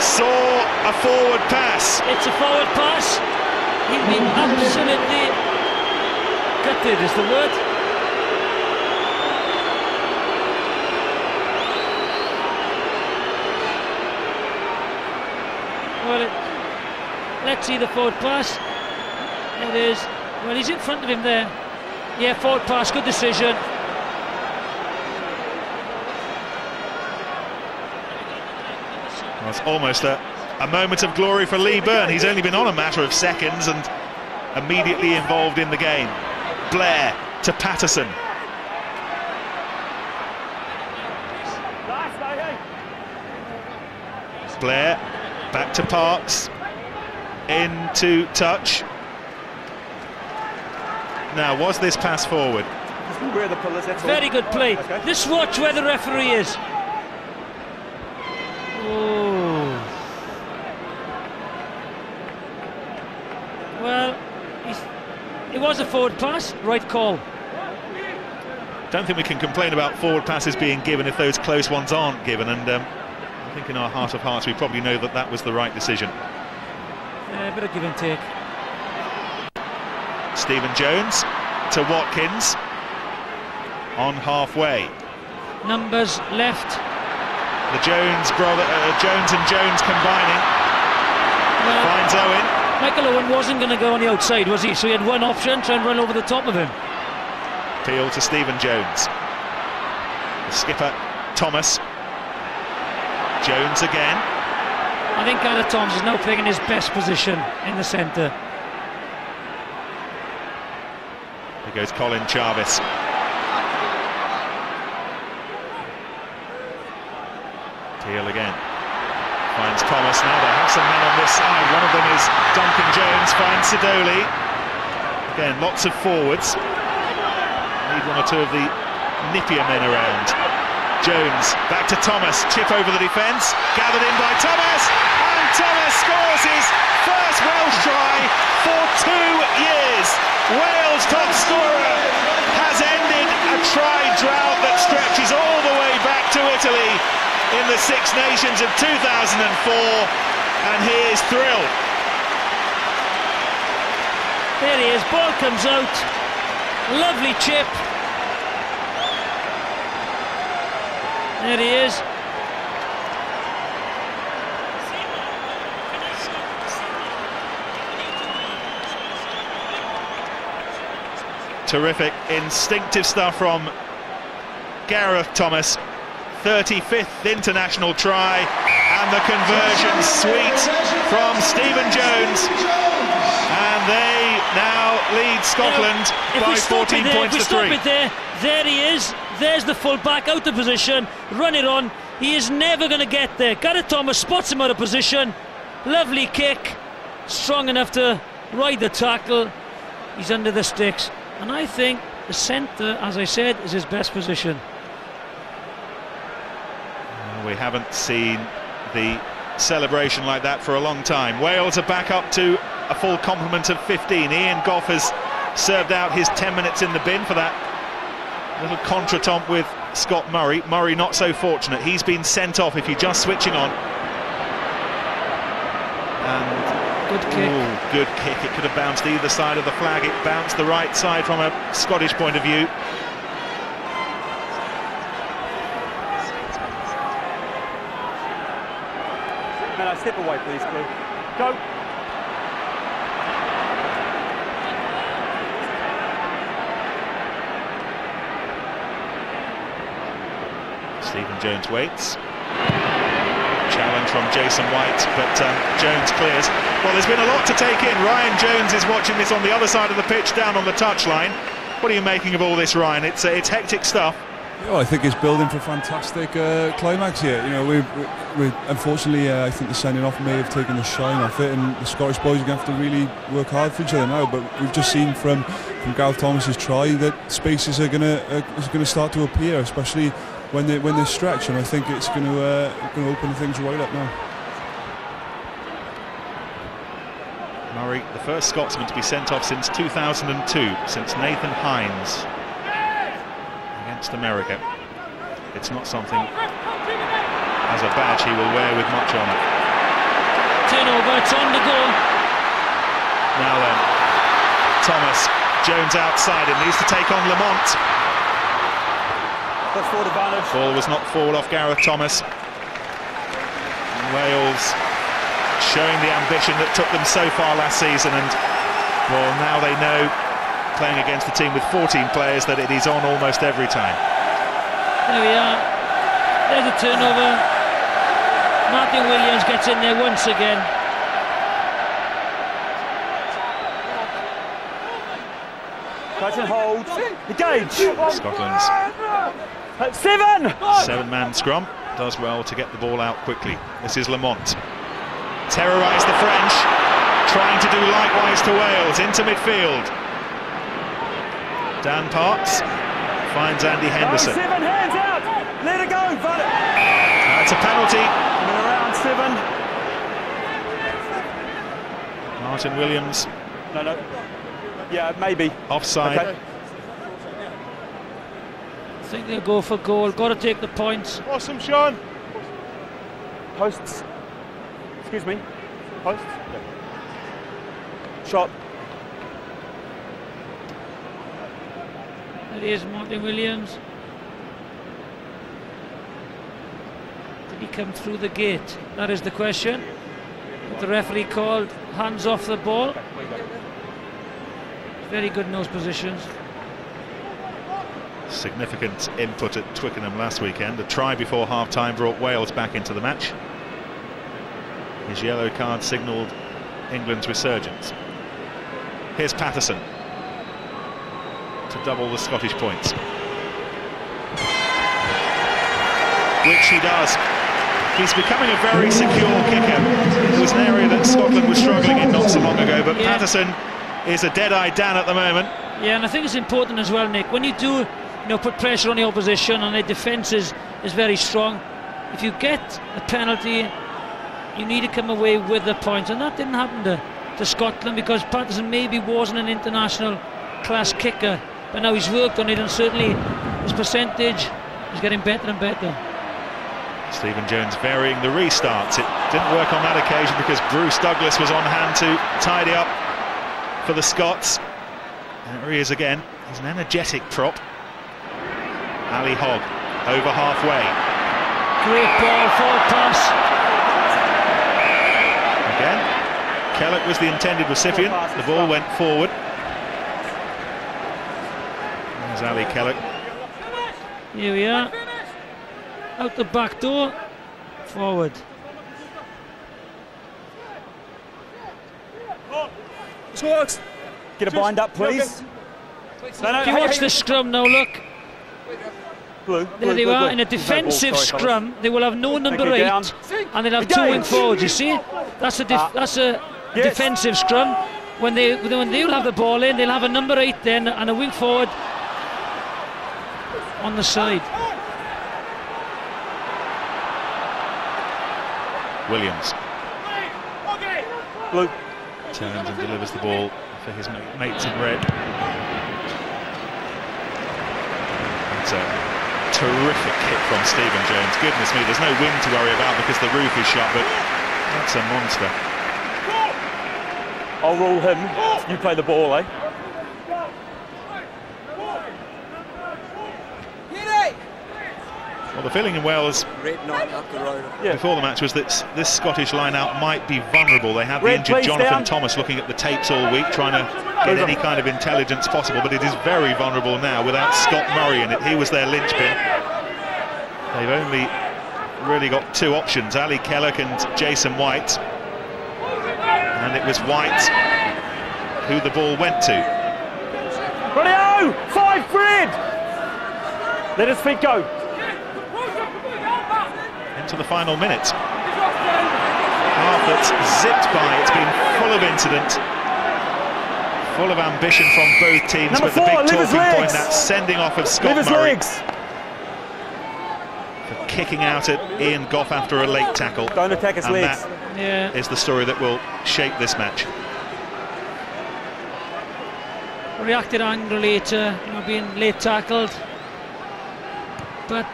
saw a forward pass. It's a forward pass. He'd be absolutely gutted, is the word. Well, let's see the forward pass. It is. Well, he's in front of him there. Yeah, forward pass, good decision. Well, it's almost a moment of glory for Lee Byrne. He's only been on a matter of seconds and immediately involved in the game. Blair to Patterson. Blair back to Parks. Into touch. Now, was this pass forward? Very good play. Okay. Just watch where the referee is. Oh. Well, it was a forward pass. Right call. Don't think we can complain about forward passes being given if those close ones aren't given, and I think in our heart of hearts we probably know that that was the right decision. Yeah, a bit of give and take. Stephen Jones to Watkins on halfway. Numbers left. The Jones and Jones combining. Well, finds Owen. Michael Owen wasn't going to go on the outside, was he? So he had one option, try and run over the top of him. Peel to Stephen Jones. The skipper Thomas. Jones again. I think Gareth Thomas is now playing in his best position in the centre. There goes Colin Jarvis. Peel again. Finds Thomas. Now they have some men on this side. One of them is Duncan Jones. Finds Sidoli. Again, lots of forwards. Need one or two of the nippier men around. Jones back to Thomas. Chip over the defence. Gathered in by Thomas. And Thomas scores his first Welsh try for 2 years. Wales' top scorer has ended a try drought that stretches all the way back to Italy in the Six Nations of 2004, and here's thrilled. There he is, ball comes out, lovely chip. There he is. Terrific, instinctive stuff from Gareth Thomas. 35th international try, and the conversion sweet from Stephen Jones, and they now lead Scotland by 14 points to 3. There he is. There's the full back out of position. Run it on. He is never going to get there. Gareth Thomas spots him out of position. Lovely kick, strong enough to ride the tackle. He's under the sticks, and I think the centre, as I said, is his best position. We haven't seen the celebration like that for a long time. Wales are back up to a full complement of 15. Ian Goff has served out his 10 minutes in the bin for that little contretemps with Scott Murray. Murray not so fortunate. He's been sent off if you're just switching on. And good kick. Ooh, good kick. It could have bounced either side of the flag. It bounced the right side from a Scottish point of view. Step away, please, Blue. Go. Stephen Jones waits. Challenge from Jason White, but Jones clears. Well, there's been a lot to take in. Ryan Jones is watching this on the other side of the pitch, down on the touchline. What are you making of all this, Ryan? It's hectic stuff. I think it's building for a fantastic climax here. You know, we unfortunately, I think the sending off may have taken the shine off it, and the Scottish boys are going to have to really work hard for each other now. But we've just seen from Gareth Thomas's try that spaces are going to start to appear, especially when they stretch, and I think it's going to open things right up now. Murray, the first Scotsman to be sent off since 2002, since Nathan Hines against America. It's not something as a badge he will wear with much honour. Turnover, it's on the goal. Now then, Thomas, Jones outside him, needs to take on Lamont. That's forward advantage. Ball was knocked forward off Gareth Thomas. And Wales showing the ambition that took them so far last season, and well, now they know, playing against a team with 14 players, that it is on almost every time. There we are. There's a turnover. Martin Williams gets in there once again. Catch and hold. Engage. Scotland's 7-man scrum does well to get the ball out quickly. This is Lamont. Terrorised the French, trying to do likewise to Wales, into midfield. Dan Parks finds Andy Henderson. 7 hands out. Let it go. It's a penalty. Around 7. Martin Williams. No. Yeah, maybe. Offside. Okay. I think they'll go for goal. Got to take the points. Awesome, Sean. Posts. Excuse me. Posts. Yeah. Shot. There is Martin Williams. Did he come through the gate? That is the question. But the referee called hands off the ball. Very good nose positions. Significant input at Twickenham last weekend. A try before half-time brought Wales back into the match. His yellow card signalled England's resurgence. Here's Patterson to double the Scottish points, which he does. He's becoming a very secure kicker. It was an area that Scotland was struggling in not so long ago, but Patterson is a dead-eye Dan at the moment. Yeah, and I think it's important as well, Nick, when you do put pressure on the opposition and their defence is very strong, if you get a penalty, you need to come away with the points, and that didn't happen to Scotland, because Patterson maybe wasn't an international class kicker, but now he's worked on it, and certainly his percentage is getting better and better. Stephen Jones varying the restarts. It didn't work on that occasion because Bruce Douglas was on hand to tidy up for the Scots. And here he is again. He's an energetic prop. Ali Hogg over halfway. Great ball, forward pass. Again, Kellett was the intended recipient. The ball went forward. There's Ali Kellett. Here we are. Out the back door, forward. Get a bind up, please. If you watch the scrum now, look. There they are, in a defensive scrum. They will have no number 8, and they'll have 2 wing forwards. You see, that's a defensive scrum. When they'll have the ball in, they'll have a number 8 then and a wing forward on the side. Williams turns and delivers the ball for his mates in red. It's a terrific kick from Stephen Jones. Goodness me, there's no wind to worry about because the roof is shut, but that's a monster. I'll rule him. You play the ball, eh? Well, the feeling in Wales before the match was that this Scottish line-out might be vulnerable. They had the injured Jonathan Thomas looking at the tapes all week, trying to get any kind of intelligence possible, but it is very vulnerable now without Scott Murray in it. He was their linchpin. They've only really got two options, Ali Kellock and Jason White. And it was White who the ball went to. Radio! 5 Fred! Let his feet go. Into the final minute. Half that's zipped by. It's been full of incident, full of ambition from both teams. Number but the 4, big talking legs. point, that sending off of Scott Murray for kicking out at Ian Goff after a late tackle. Don't attack his legs. That is the story that will shape this match. Reacted angrily to being late tackled, but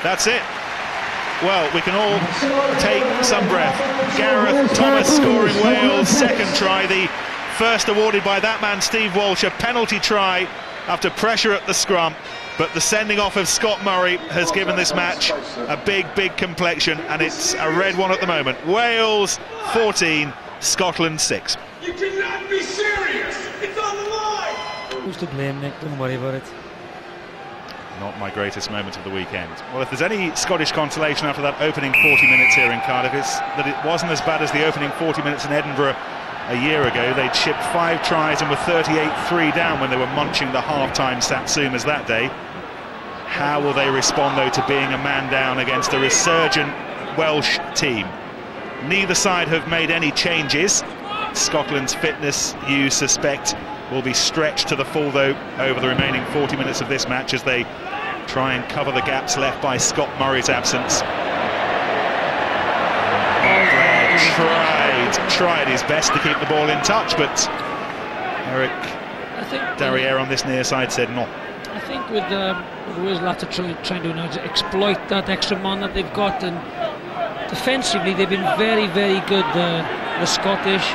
that's it. Well, we can all take some breath. Gareth Thomas scoring Wales' second try, the first awarded by that man Steve Walsh, a penalty try after pressure at the scrum. But the sending off of Scott Murray has given this match a big complexion, and it's a red one at the moment. Wales 14, Scotland 6. You cannot be serious! It's on the line! Who's to blame, Nick? Don't worry about it. Not my greatest moment of the weekend. Well, if there's any Scottish consolation after that opening 40 minutes here in Cardiff, it's that it wasn't as bad as the opening 40 minutes in Edinburgh a year ago. They'd shipped 5 tries and were 38-3 down when they were munching the half-time Satsumas that day. How will they respond, though, to being a man down against a resurgent Welsh team? Neither side have made any changes. Scotland's fitness, you suspect, will be stretched to the full, though, over the remaining 40 minutes of this match as they try and cover the gaps left by Scott Murray's absence. Tried his best to keep the ball in touch, but Eric Derriere on this near side said no. I think with Wales latter trying to now exploit that extra man that they've got, and defensively they've been very good. The Scottish,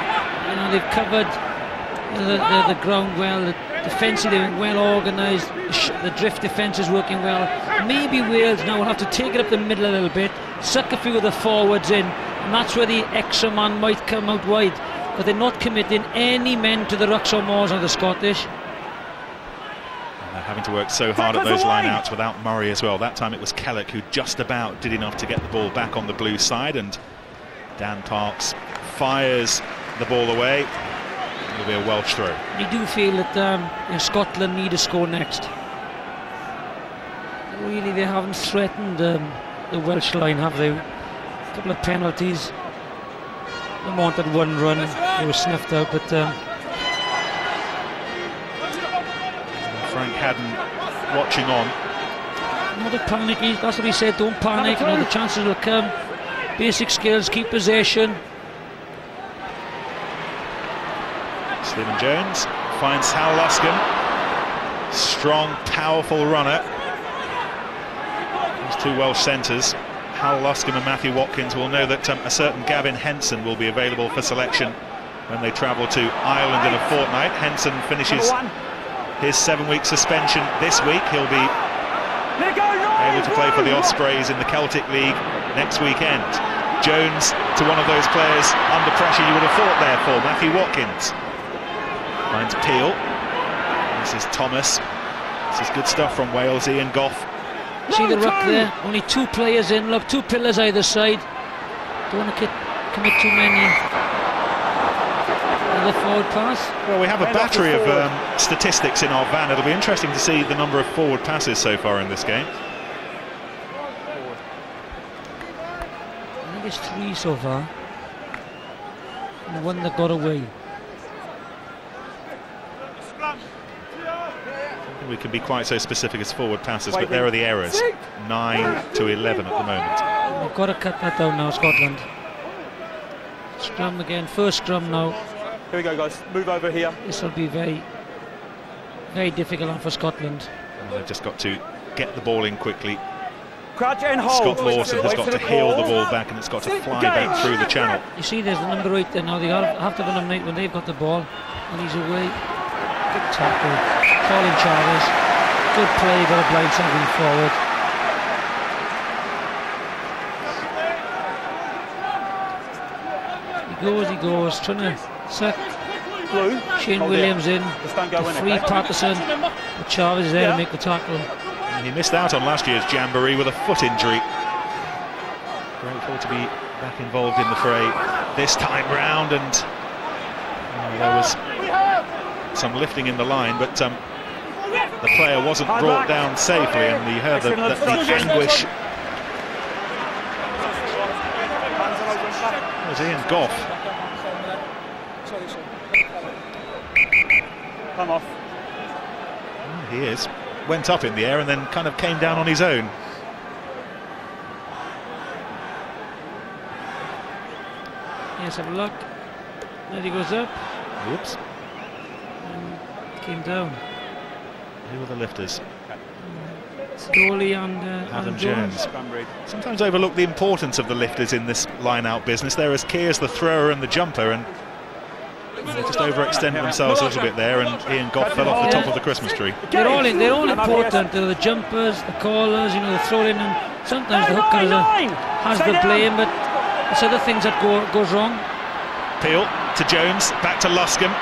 they've covered the ground well. Defensively they've been well organised. The drift defence is working well. Maybe Wales now will have to take it up the middle a little bit, suck a few of the forwards in, and that's where the extra man might come out wide, because they're not committing any men to the rucks or maws of the Scottish. And they're having to work so hard at those line-outs without Murray as well. That time it was Kellock who just about did enough to get the ball back on the blue side, and Dan Parks fires the ball away. It'll be a Welsh throw. You do feel that Scotland need a score next. Really, they haven't threatened the Welsh line, have they? A couple of penalties. They wanted one run, they were snuffed out, but Frank Haddon watching on. Not a panic, that's what he said, don't panic, the chances will come. Basic skills, keep possession. Stephen Jones finds Hal Luscombe. Strong, powerful runner. These two Welsh centres, Hal Luscombe and Matthew Watkins, will know that a certain Gavin Henson will be available for selection when they travel to Ireland in a fortnight. Henson finishes his 7-week suspension this week. He'll be able to play for the Ospreys in the Celtic League next weekend. Jones to one of those players under pressure you would have thought there for Matthew Watkins. Finds Peel. This is Thomas. This is good stuff from Wales. Ian Goff. See the ruck there, only 2 players in, look, 2 pillars either side. Don't want to commit too many. Another forward pass. Well, we have a battery of statistics in our van. It'll be interesting to see the number of forward passes so far in this game. I think it's 3 so far. And the one that got away. We can be quite so specific as forward passes, but there are the errors. 9 to 11 at the moment. We've got to cut that down now, Scotland. Scrum again, first scrum now. Here we go, guys. Move over here. This will be very difficult for Scotland. And they've just got to get the ball in quickly. Crouch and hold. Scott Lawson has got to heel the ball back, and it's got to fly back through the channel. You see, there's the number 8 there now. They have to eliminate when they've got the ball, and he's away. Good tackle. Colin Chavez, good play, got a blindside forward. He goes, trying to suck Shane Williams in, to free Patterson, but Chavez is there to make the tackle. And he missed out on last year's Jamboree with a foot injury. Grateful to be back involved in the fray this time round, and there was some lifting in the line, but the player wasn't brought down safely, and you heard the anguish. It was Ian Goff. Come off. He is. Went up in the air and then kind of came down on his own. Yes, have a look. There he goes up. Whoops. And came down. Who were the lifters? Stoley and Adam Jones. Sometimes overlook the importance of the lifters in this line-out business. They're as key as the thrower and the jumper, and they just overextended themselves a little bit there, and Ian Goff fell off the top of the Christmas tree. They're all important. The jumpers, the callers, you know, the throwing, and sometimes the hooker has the blame, but it's other things that goes wrong. Peel to Jones, back to Luscombe.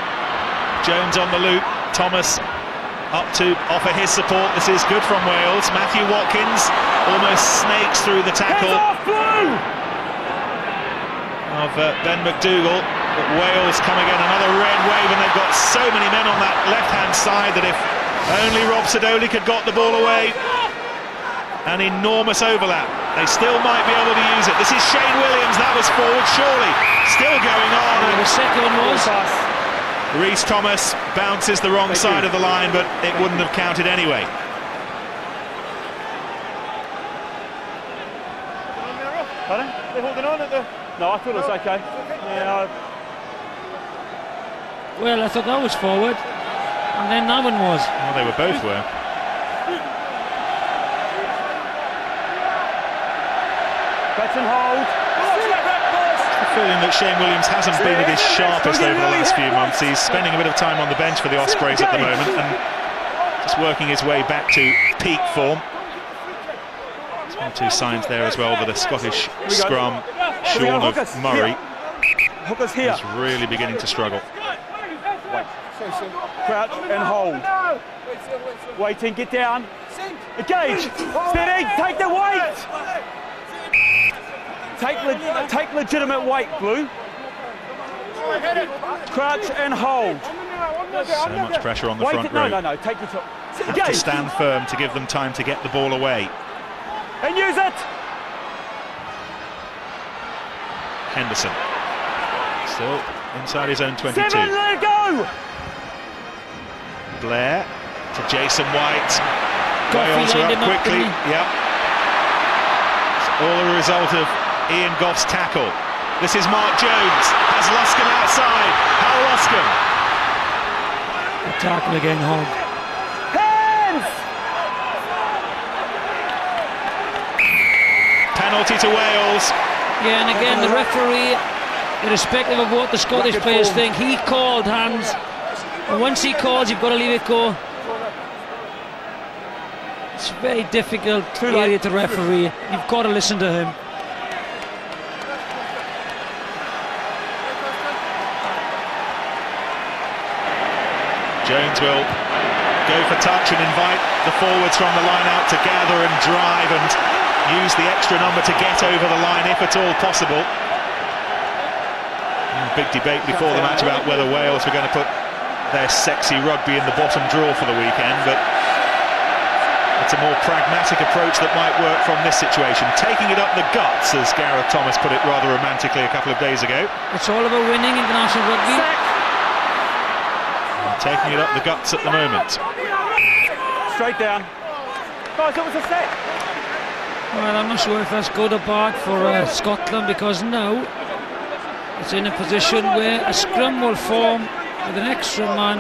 Jones on the loop. Thomas up to offer his support. This is good from Wales. Matthew Watkins almost snakes through the tackle of Ben McDougall. But Wales come again, another red wave, and they've got so many men on that left-hand side that if only Rob Sadoli could got the ball away. An enormous overlap. They still might be able to use it. This is Shane Williams. That was forward, surely. Still going on. The second one was. Rhys Thomas bounces the wrong side of the line, but it wouldn't have counted anyway. Pardon? They're holding on at the... No, I thought it was okay. Yeah. Well, I thought that was forward, and then that one was. Well, they were both were. Better hold. Feeling that Shane Williams hasn't been at his sharpest over the last few months. He's spending a bit of time on the bench for the Ospreys at the moment and just working his way back to peak form. There's one or two signs there as well that a Scottish scrum, Sean of Murray, is really beginning to struggle. Crouch and hold. Waiting, get down. Engage. Steady, take the weight. Take legitimate weight, Blue. Crouch and hold. So much pressure on the front row. No, take your top. Have to stand firm to give them time to get the ball away. And use it. Henderson. Still inside his own 22. 7, let it go. Blair to Jason White. Wales are up quickly. Yep. It's all a result of Ian Goff's tackle. This is Mark Jones. Has Luscombe outside. Hal Luscombe. The tackle again, Hogg. Hands! Penalty to Wales. Yeah, and again the referee, irrespective of what the Scottish players think, he called hands. And once he calls, you've got to leave it go. It's very difficult area to referee. You've got to listen to him. Jones will go for touch and invite the forwards from the line out to gather and drive and use the extra number to get over the line if at all possible. Big debate before the match about whether Wales were going to put their sexy rugby in the bottom drawer for the weekend, but it's a more pragmatic approach that might work from this situation. Taking it up the guts, as Gareth Thomas put it rather romantically a couple of days ago. It's all about winning international rugby. Taking it up the guts at the moment. Straight down. Guys, that was a set. Well, I'm not sure if that's good or bad for Scotland, because now it's in a position where a scrum will form with an extra man.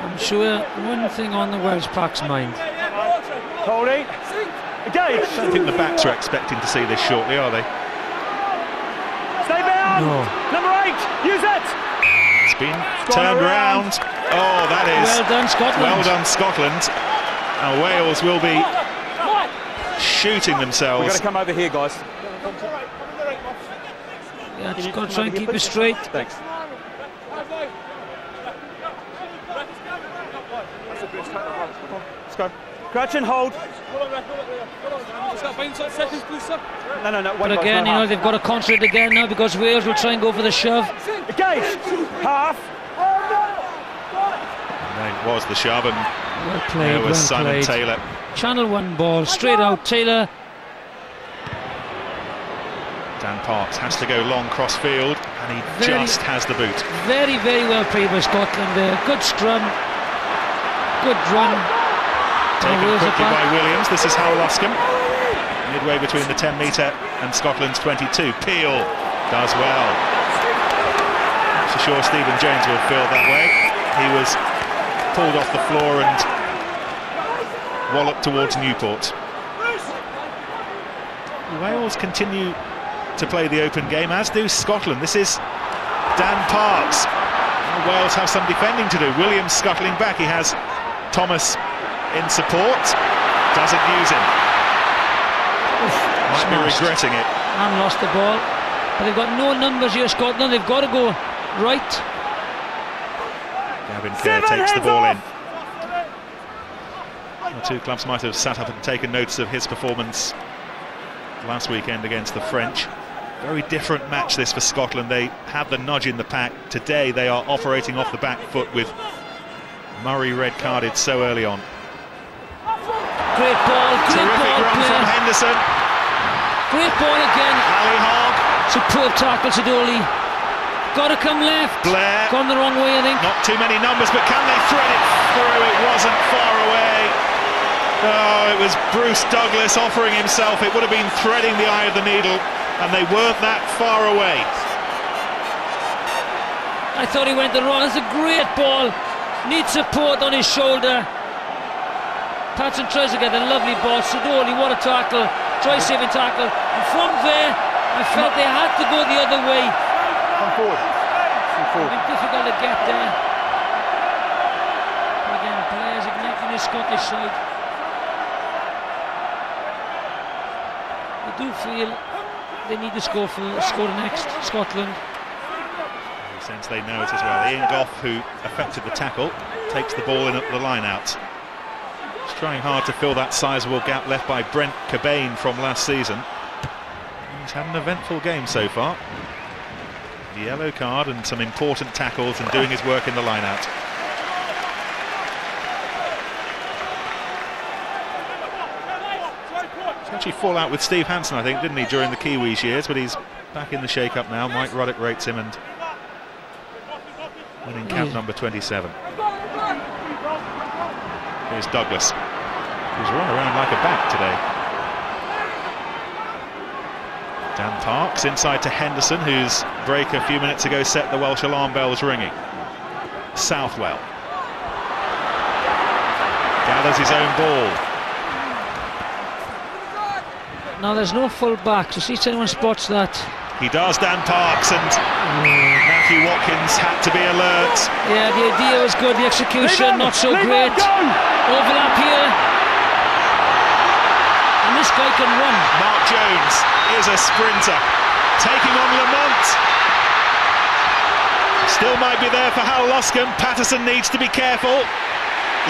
I'm sure one thing on the Welsh pack's mind. Holding. Engage. I don't think the backs are expecting to see this shortly, are they? Stay down. No. Number 8. Use it. It's been turned around. Oh, that is well done, Scotland. Well done, Scotland. And Wales will be shooting themselves. We've got to come over here, guys. Yeah, just got to try and keep it straight. Thanks. Let's go. Crouch and hold. No. But again, you know, they've got to concentrate again now because Wales will try and go for the shove. Engage. Half. And then it was the shove, and Well played, there was well Simon played. Taylor. Channel 1 ball, straight out, Taylor. Dan Parks has to go long cross field, and he just has the boot. Very, very well played by Scotland there. Good scrum, good run. Taken quickly by Williams. This is Hal Luscombe, midway between the 10-metre and Scotland's 22. Peel does well. Not so sure Stephen Jones will feel that way. He was pulled off the floor and walloped towards Newport. Wales continue to play the open game, as do Scotland. This is Dan Parks. Wales have some defending to do. Williams scuttling back. He has Thomas in support. Doesn't use him. Might be regretting it. And lost the ball. But they've got no numbers here, Scotland. They've got to go right. Gavin Kerr takes the ball in. The two clubs might have sat up and taken notice of his performance last weekend against the French. Very different match this for Scotland. They have the nudge in the pack. Today they are operating off the back foot with Murray red-carded so early on. Great ball, Terrific run from Henderson. Great ball again. Ali Hogg. Superb tackle, Sidoli. Got to come left. Blair. Gone the wrong way, I think. Not too many numbers, but can they thread it through? It wasn't far away. Oh, it was Bruce Douglas offering himself. It would have been threading the eye of the needle, and they weren't that far away. I thought he went the wrong. That's a great ball. Needs support on his shoulder. Patson tries to get a lovely ball. Sidoli, what a tackle. Try saving tackle. And from there, I felt they had to go the other way. Come forward. Come forward. It's been difficult to get there. But again, players igniting the Scottish side. I do feel they need to score next, Scotland. In a sense they know it as well. Ian Goff, who affected the tackle, takes the ball in at the line out. He's trying hard to fill that sizable gap left by Brent Cobain from last season. He's had an eventful game so far. The yellow card and some important tackles and doing his work in the line out. Actually fall out with Steve Hansen, I think, didn't he, during the Kiwis years, but he's back in the shake-up now. Mike Ruddock rates him and winning cap number 27. Here's Douglas, who's run around like a bat today. Dan Parks inside to Henderson, whose break a few minutes ago set the Welsh alarm bells ringing. Southwell gathers his own ball. Now there's no full back, so see if anyone spots that. He does, Dan Parks, and Matthew Watkins had to be alert. Yeah, the idea was good, the execution not so great. Overlap here. And this guy can run. Mark Jones is a sprinter, taking on Lamont. Still might be there for Hal Luscombe. Patterson needs to be careful.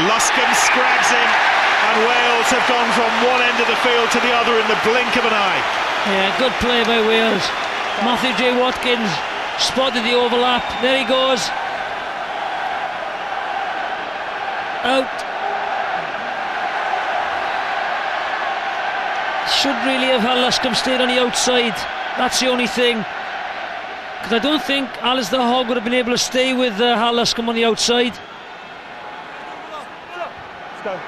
Luscombe scrags him. And Wales have gone from one end of the field to the other in the blink of an eye. Yeah, good play by Wales. Matthew J. Watkins spotted the overlap. There he goes. Out. Should really have had Luscombe stayed on the outside. That's the only thing. Because I don't think Alistair Hogg would have been able to stay with Hal Luscombe on the outside. Let's go.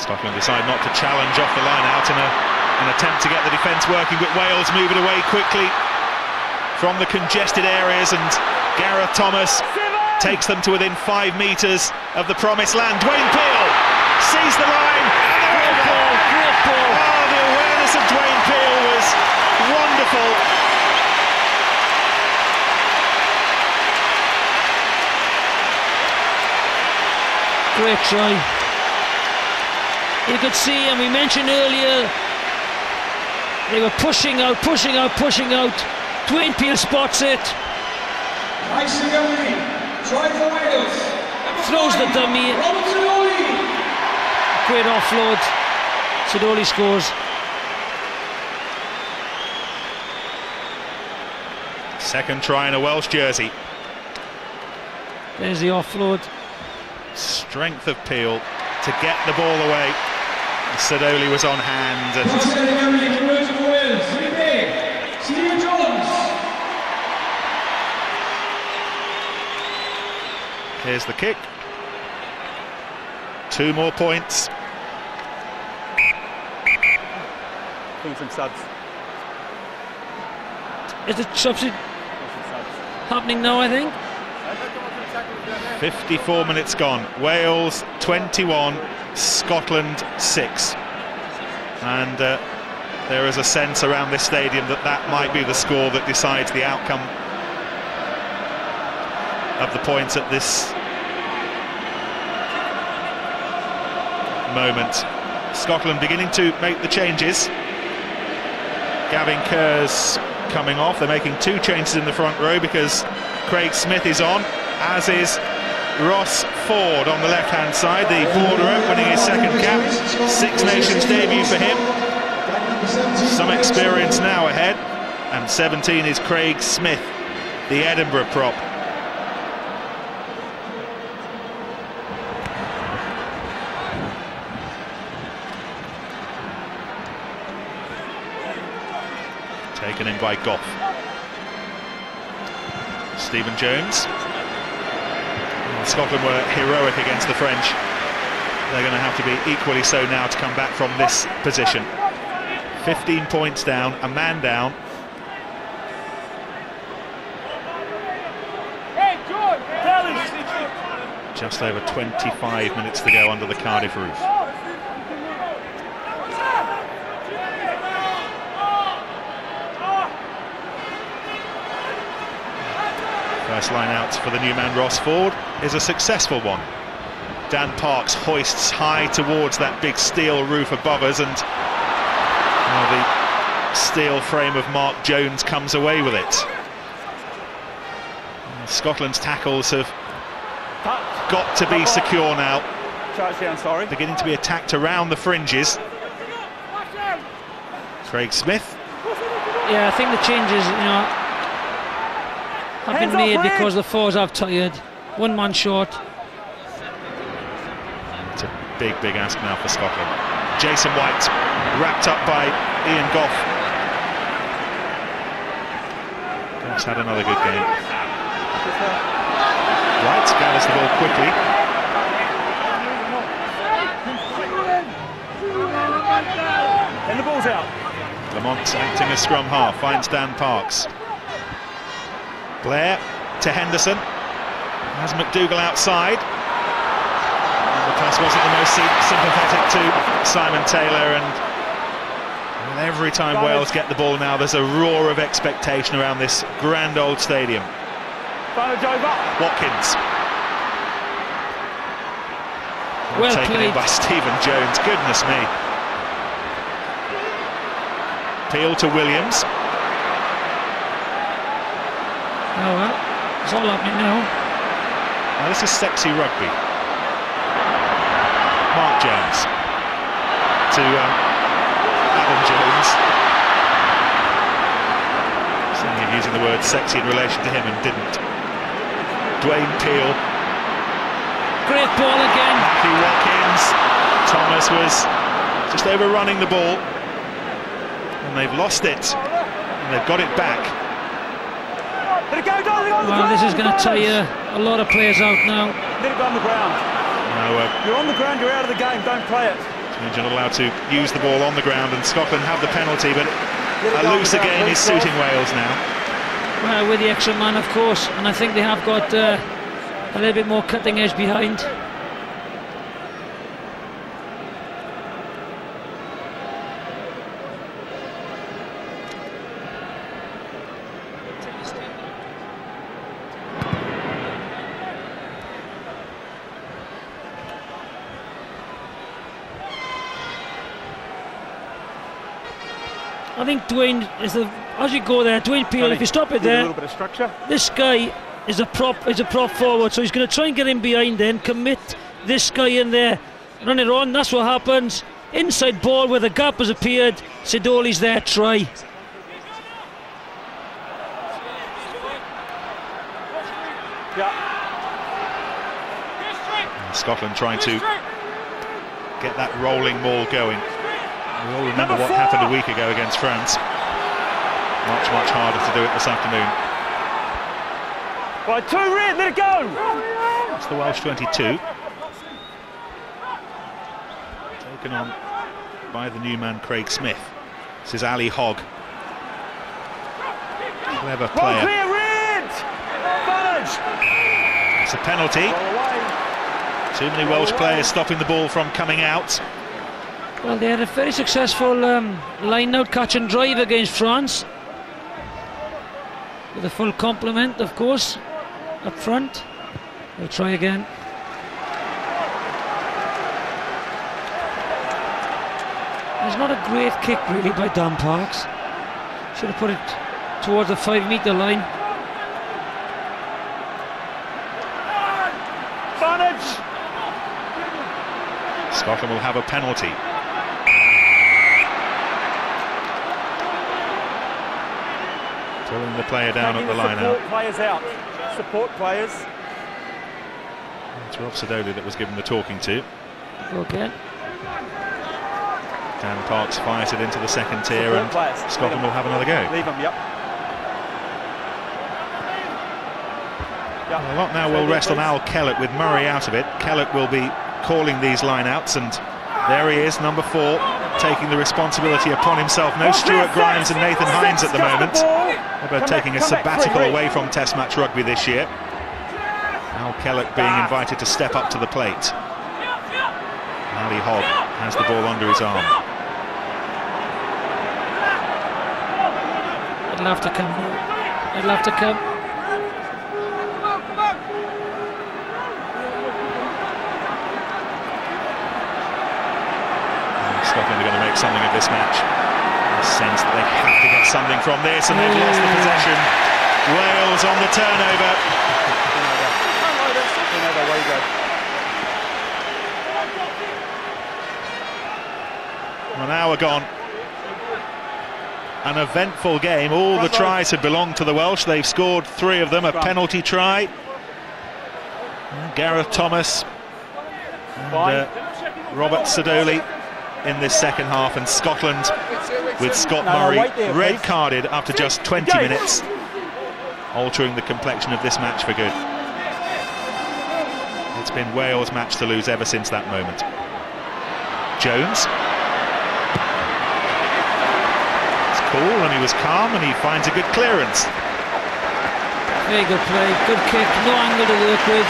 Scotland decide not to challenge off the line out in an attempt to get the defence working, but Wales move it away quickly from the congested areas, and Gareth Thomas takes them to within 5 metres of the promised land. Dwayne Peel sees the line. Great ball, great ball. Oh, the awareness of Dwayne Peel was wonderful. Great try. You could see, and we mentioned earlier, They were pushing out. Dwayne Peel spots it. Throws the dummy. Great offload. Sidoli scores. Second try in a Welsh jersey. There's the offload. Strength of Peel to get the ball away. Sidoli was on hand. And here's the kick. 2 more points. Some subs. Is the substitute happening now, I think? 54 minutes gone. Wales 21, Scotland 6. And there is a sense around this stadium that that might be the score that decides the outcome of the points at this moment. Scotland beginning to make the changes. Gavin Kerr's coming off. They're making 2 changes in the front row because Craig Smith is on, as is Ross Ford on the left-hand side, the borderer, winning his 2nd cap. 6 Nations debut for him. Some experience now ahead. And 17 is Craig Smith, the Edinburgh prop. Taken in by Goff. Stephen Jones. Scotland were heroic against the French. They're going to have to be equally so now to come back from this position. 15 points down, a man down. Just over 25 minutes to go under the Cardiff roof. First line out for the new man Ross Ford is a successful one. Dan Parks hoists high towards that big steel roof above us, and the steel frame of Mark Jones comes away with it. Scotland's tackles have got to be secure now. Beginning to be attacked around the fringes. Craig Smith. Yeah, I think the changes, have been made because the fours have tired. 1 man short. It's a big ask now for Scotland. Jason White wrapped up by Ian Goff. Goff's had another good game. White gathers the ball quickly. And the ball's out. Lamont acting as scrum half, finds Dan Parks. Blair to Henderson. Has McDougall outside. And the pass wasn't the most sympathetic to Simon Taylor, and every time Wales get the ball now, there's a roar of expectation around this grand old stadium. Watkins. Well taken played in by Stephen Jones, goodness me. Peel to Williams. Oh well, it's all happening now. Now this is sexy rugby. Mark Jones to Adam Jones. Thinking of using the word sexy in relation to him and didn't. Dwayne Peel. Great ball again. Matthew Watkins. Thomas was just overrunning the ball. And they've lost it. And they've got it back. Well, this is going to tire a lot of players out now. Let it go on the ground. No, you're on the ground, you're out of the game, don't play it. You're not allowed to use the ball on the ground, and Scotland have the penalty, but a looser game is suiting Wales now. Well, with the extra man, of course, and I think they have got a little bit more cutting edge behind. I think Dwayne is as you go there, Dwayne Peel, if you stop it there, a little bit of structure. This guy is a prop forward, so he's going to try and get in behind then, commit this guy in there, run it on. That's what happens. Inside ball where the gap has appeared. Sidoli's there, try. Scotland trying to get that rolling maul going. We all remember what happened a week ago against France. Much, much harder to do it this afternoon. Right, 2 red, let it go! It's the Welsh 22. Taken on by the new man Craig Smith. This is Ali Hogg. Clever player. Clear, red! It's a penalty. Too many Welsh players stopping the ball from coming out. Well, they had a very successful line-out catch and drive against France. With a full complement, of course, up front. They'll try again. It's not a great kick, really, by Dan Parks. Should have put it towards the 5-metre line. Scotland will have a penalty. Pulling the player down at the line out. Support players out. Support players. It's Rob Sidoli that was given the talking to. Okay. Dan Parks fires it into the second tier, and Scotland will have another go. Leave them, yep. Well, a lot now will rest on Al Kellett with Murray out of it. Kellett will be calling these line-outs, and there he is, number 4, taking the responsibility upon himself. No Stuart Grimes and Nathan Hines at the moment. They're both taking a sabbatical away from Test match rugby this year. Al Kellett being invited to step up to the plate. Ali Hogg has the ball under his arm. It'll have to come. It'll have to come. Scotland are going to make something of this match. I sense that they have to get something from this, and they've lost the possession. Wales on the turnover. An hour gone. An eventful game. All the tries had belonged to the Welsh. They've scored 3 of them. A penalty try. Gareth Thomas and Robert Sidoli in this second half, and Scotland with Scott Murray red carded after just 20 minutes, altering the complexion of this match for good. It's been Wales' match to lose ever since that moment. Jones. It's cool, and he was calm, and he finds a good clearance. Very good play, good kick, no angle to work with.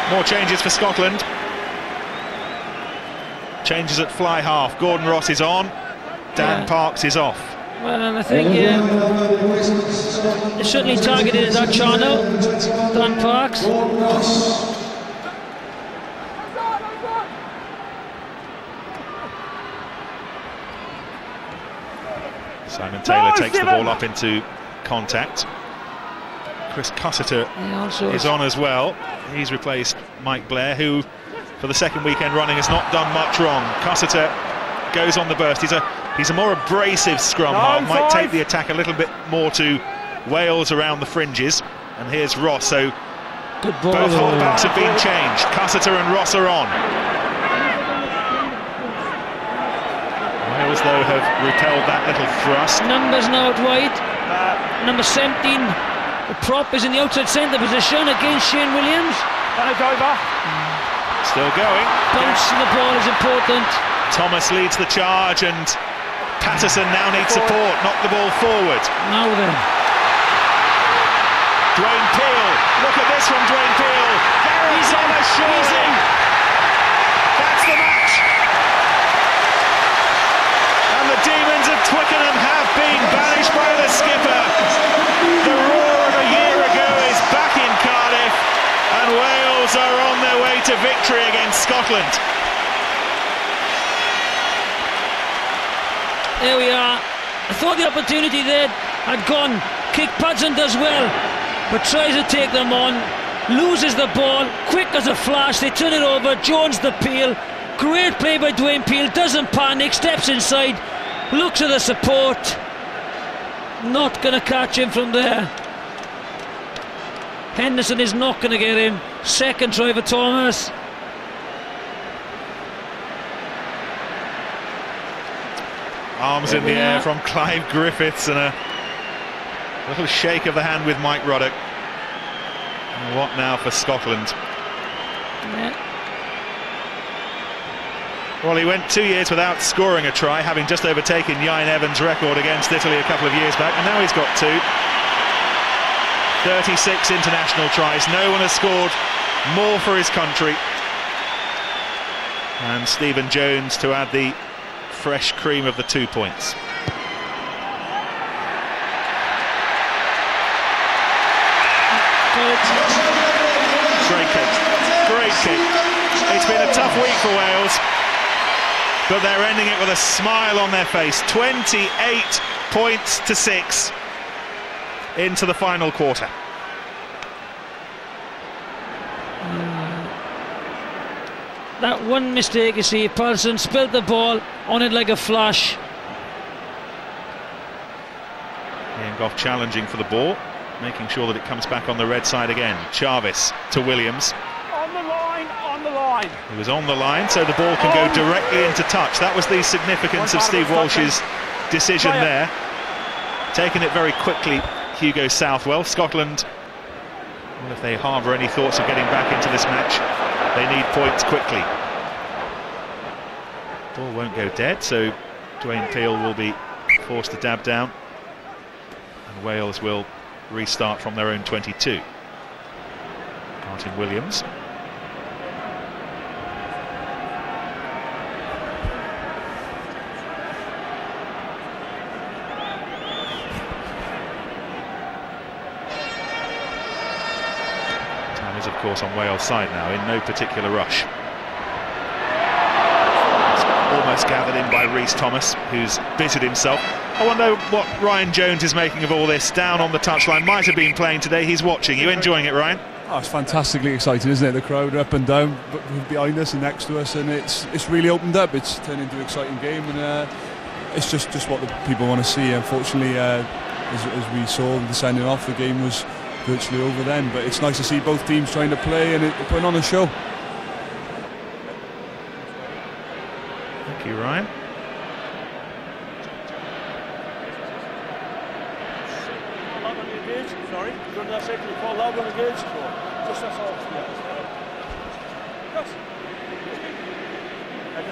More changes for Scotland. Changes at fly half. Gordon Ross is on. Dan Parks is off. Well, I think they certainly targeted that channel. Dan Parks. Simon Taylor takes the ball up into contact. Chris Cussiter is on as well. He's replaced Mike Blair, who for the second weekend running has not done much wrong. Cussiter goes on the burst. He's a more abrasive scrum half, might take the attack a little bit more to Wales around the fringes. And here's Ross, so both halfbacks have been changed. Cussiter and Ross are on. Wales, though, have repelled that little thrust. Numbers now out wide. Number 17. The prop is in the outside centre position against Shane Williams. And it's over. Still going. Bouncing the ball is important. Thomas leads the charge, and Patterson now needs support. Knock the ball forward. Now then. Dwayne Peel. Look at this from Dwayne Peel. He's on a shore. That's the match. And the demons of Twickenham have been banished by the skipper. The roar of a year ago is back in Cardiff, and Wales are on their way to victory against Scotland. There we are. I thought the opportunity there had gone. Kirkpatrick does well, but tries to take them on. Loses the ball, quick as a flash. They turn it over. Jones the Peel. Great play by Dwayne Peel. Doesn't panic. Steps inside. Looks at the support. Not going to catch him from there. Henderson is not going to get him. Second try for Thomas. Arms in the air from Clive Griffiths and a little shake of the hand with Mike Ruddock. And what now for Scotland? Yeah. Well, he went 2 years without scoring a try, having just overtaken Ian Evans' record against Italy a couple of years back, and now he's got 2. 36 international tries. No one has scored more for his country. And Stephen Jones to add the fresh cream of the 2 points. Great kick. Great kick. It's been a tough week for Wales, but they're ending it with a smile on their face. 28 points to 6 into the final quarter. That one mistake, you see, Paulson spilled the ball on it like a flash. Ian Goff challenging for the ball, making sure that it comes back on the red side again. Jarvis to Williams. On the line, on the line. He was on the line, so the ball can go directly into touch. That was the significance of Steve Walsh's decision there. Taking it very quickly, Hugo Southwell. Scotland, well, if they harbour any thoughts of getting back into this match, they need points quickly. Ball won't go dead, so Dwayne Peel will be forced to dab down, and Wales will restart from their own 22. Martin Williams. Time is, of course, on Wales' side now, in no particular rush. Almost gathered in by Rhys Thomas, who's busied himself. I wonder what Ryan Jones is making of all this. Down on the touchline, might have been playing today. He's watching. You enjoying it, Ryan? Oh, it's fantastically exciting, isn't it? The crowd are up and down behind us and next to us, and it's really opened up. It's turned into an exciting game, and it's just what the people want to see. Unfortunately, as we saw the sending off, the game was virtually over then. But it's nice to see both teams trying to play and putting on a show. Thank you, Ryan. Sorry, couldn't I say to call loud on the gauge? Just that's all. Yes.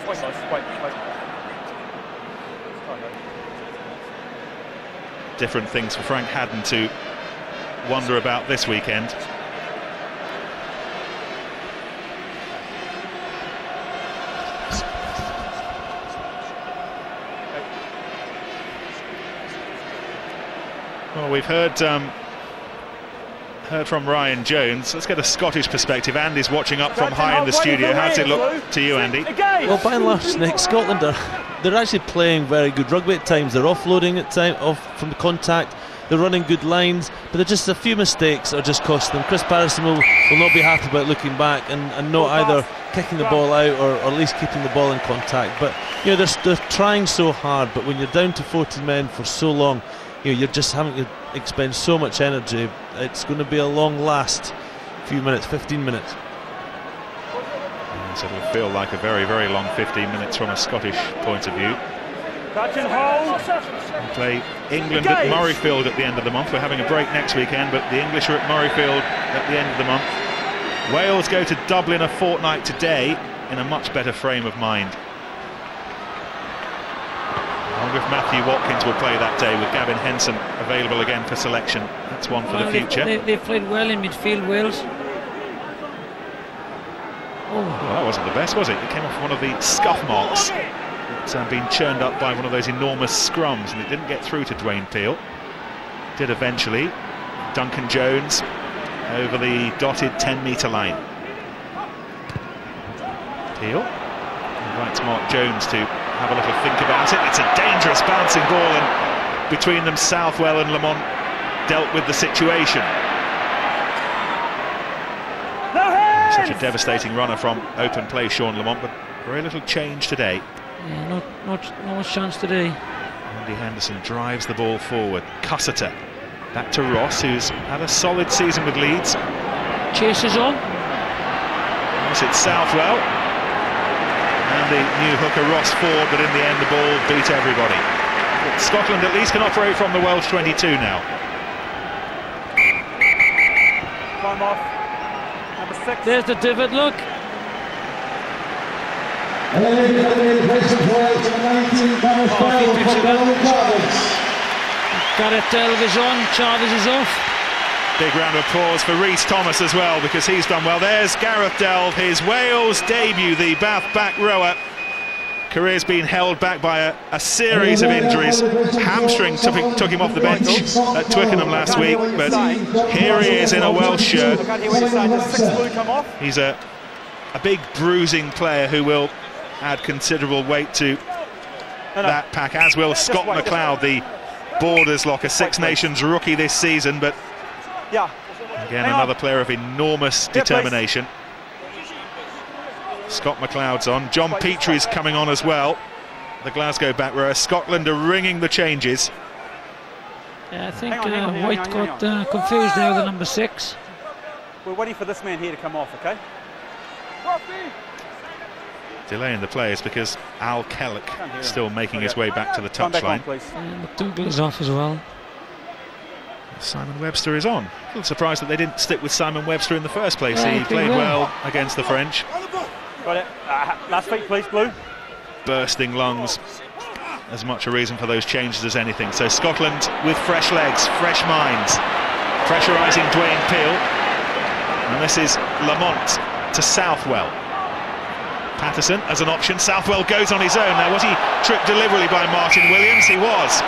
Just wait. Different things for Frank Haddon to wonder about this weekend. Well, we've heard from Ryan Jones. Let's get a Scottish perspective. Andy's watching up from high in the studio. How does it look to you, Andy? Well, by and large, Nick, Scotland they're actually playing very good rugby at times. They're offloading at times off from the contact. They're running good lines, but they're just a few mistakes that are just costing them. Chris Patterson will not be happy about looking back and not either kicking the ball out or at least keeping the ball in contact. But you know, they're trying so hard. But when you're down to 14 men for so long, you're just having to expend so much energy. It's going to be a long last few minutes, 15 minutes. Yes, it'll feel like a very, very long 15 minutes from a Scottish point of view. We'll play England at Murrayfield at the end of the month. We're having a break next weekend, but the English are at Murrayfield at the end of the month. Wales go to Dublin a fortnight today in a much better frame of mind. I wonder if Matthew Watkins will play that day with Gavin Henson available again for selection. That's one for the future. They played well in midfield, Wales. Well, that wasn't the best, was it? It came off one of the scuff marks that's been churned up by one of those enormous scrums, and it didn't get through to Dwayne Peel. Did eventually. Duncan Jones over the dotted 10-metre line. Peel invites Mark Jones to have a little think about it. It's a dangerous bouncing ball, and between them Southwell and Lamont dealt with the situation. Such a devastating runner from open play, Sean Lamont, but very little change today. Yeah, no chance today. Andy Henderson drives the ball forward. Cussiter back to Ross, who's had a solid season with Leeds. Chases on. Yes, it's Southwell. And the new hooker Ross forward, but in the end the ball beat everybody. Scotland at least can operate from the Welsh 22 now. Time off. Number 6. There's the divot, look. Gareth Delve is on, Chavez is off. Big round of applause for Rhys Thomas as well, because he's done well. There's Gareth Delve, his Wales debut, the Bath back rower. Career's been held back by a series of injuries. Hamstring took him off the bench at Twickenham last week, but here he is in a Welsh shirt. He's a big bruising player who will add considerable weight to that pack, as will Scott McLeod, the Borders locker, Six Nations rookie this season, but again another player of enormous determination. Scott McLeod's on. John Petrie's coming on as well, the Glasgow back rower. Scotland are ringing the changes. Yeah, I think White got confused there with the number 6. We're waiting for this man here to come off, okay? Delaying the players because Al Kellock still making his way back to the touchline. McDougall is off as well. Simon Webster is on. A little surprised that they didn't stick with Simon Webster in the first place. He played well against the French. Got it. Last feet, please, Blue. Bursting lungs, as much a reason for those changes as anything. So Scotland with fresh legs, fresh minds, pressurising Dwayne Peel. And this is Lamont to Southwell. Patterson as an option. Southwell goes on his own. Now, was he tripped deliberately by Martin Williams? He was,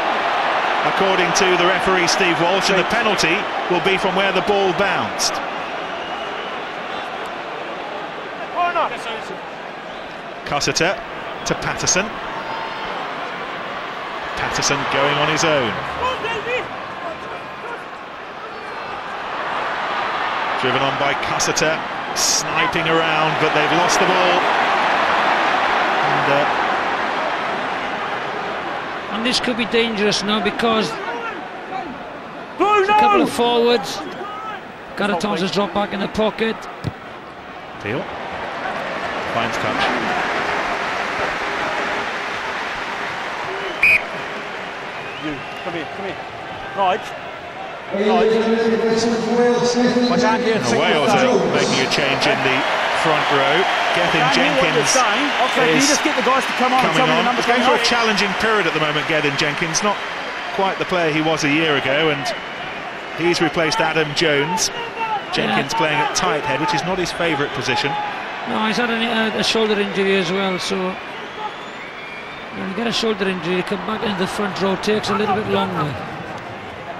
according to the referee Steve Walsh, and the penalty will be from where the ball bounced. Cussiter to Patterson. Patterson going on his own. Driven on by Cussiter, sniping around, but they've lost the ball. And this could be dangerous now, because a couple of forwards. Gareth Thompson's dropped back in the pocket. Peel finds touch. Come here. Right. Wales are making a change in the front row. Gethin Jenkins is just get the guys to come on. Coming on. He's going through a challenging period at the moment, Gethin Jenkins. Not quite the player he was a year ago, and he's replaced Adam Jones. Jenkins playing at tight head, which is not his favourite position. No, he's had a shoulder injury as well, so when you get a shoulder injury, to come back into the front row takes a little bit longer.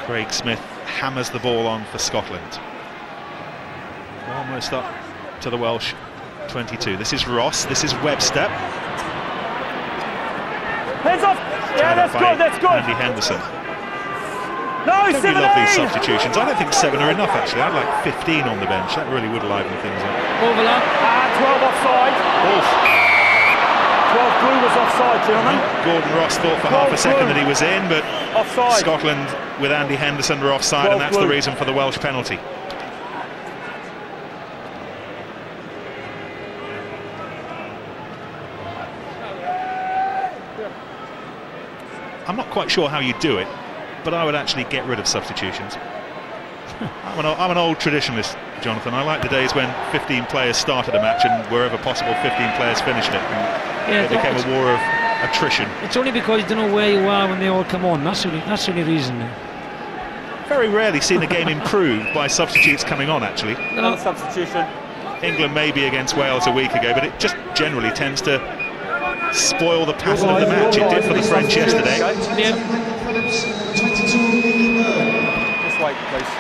Craig Smith hammers the ball on for Scotland. Almost up to the Welsh 22. This is Ross, this is Webster. Heads off! Yeah, that's good. Andy Henderson. No, don't 17! we love these substitutions? I don't think 7 are enough, actually. I'd like 15 on the bench. That really would liven things up. Overlap. 12 offside. 12 Blue was offside, gentlemen. Gordon Ross thought for half a second that he was in, but offside. Scotland with Andy Henderson were offside, and that's the reason for the Welsh penalty. I'm not quite sure how you do it, but I would actually get rid of substitutions. I'm an old traditionalist, Jonathan. I like the days when 15 players started a match and wherever possible 15 players finished it. And it became a war of attrition. It's only because you don't know where you are when they all come on. That's the only reason. Very rarely seen a game improved by substitutes coming on, actually. Another substitution. England maybe against Wales a week ago, but it just generally tends to spoil the pattern of the match. It did for the French yesterday. Just wait, please.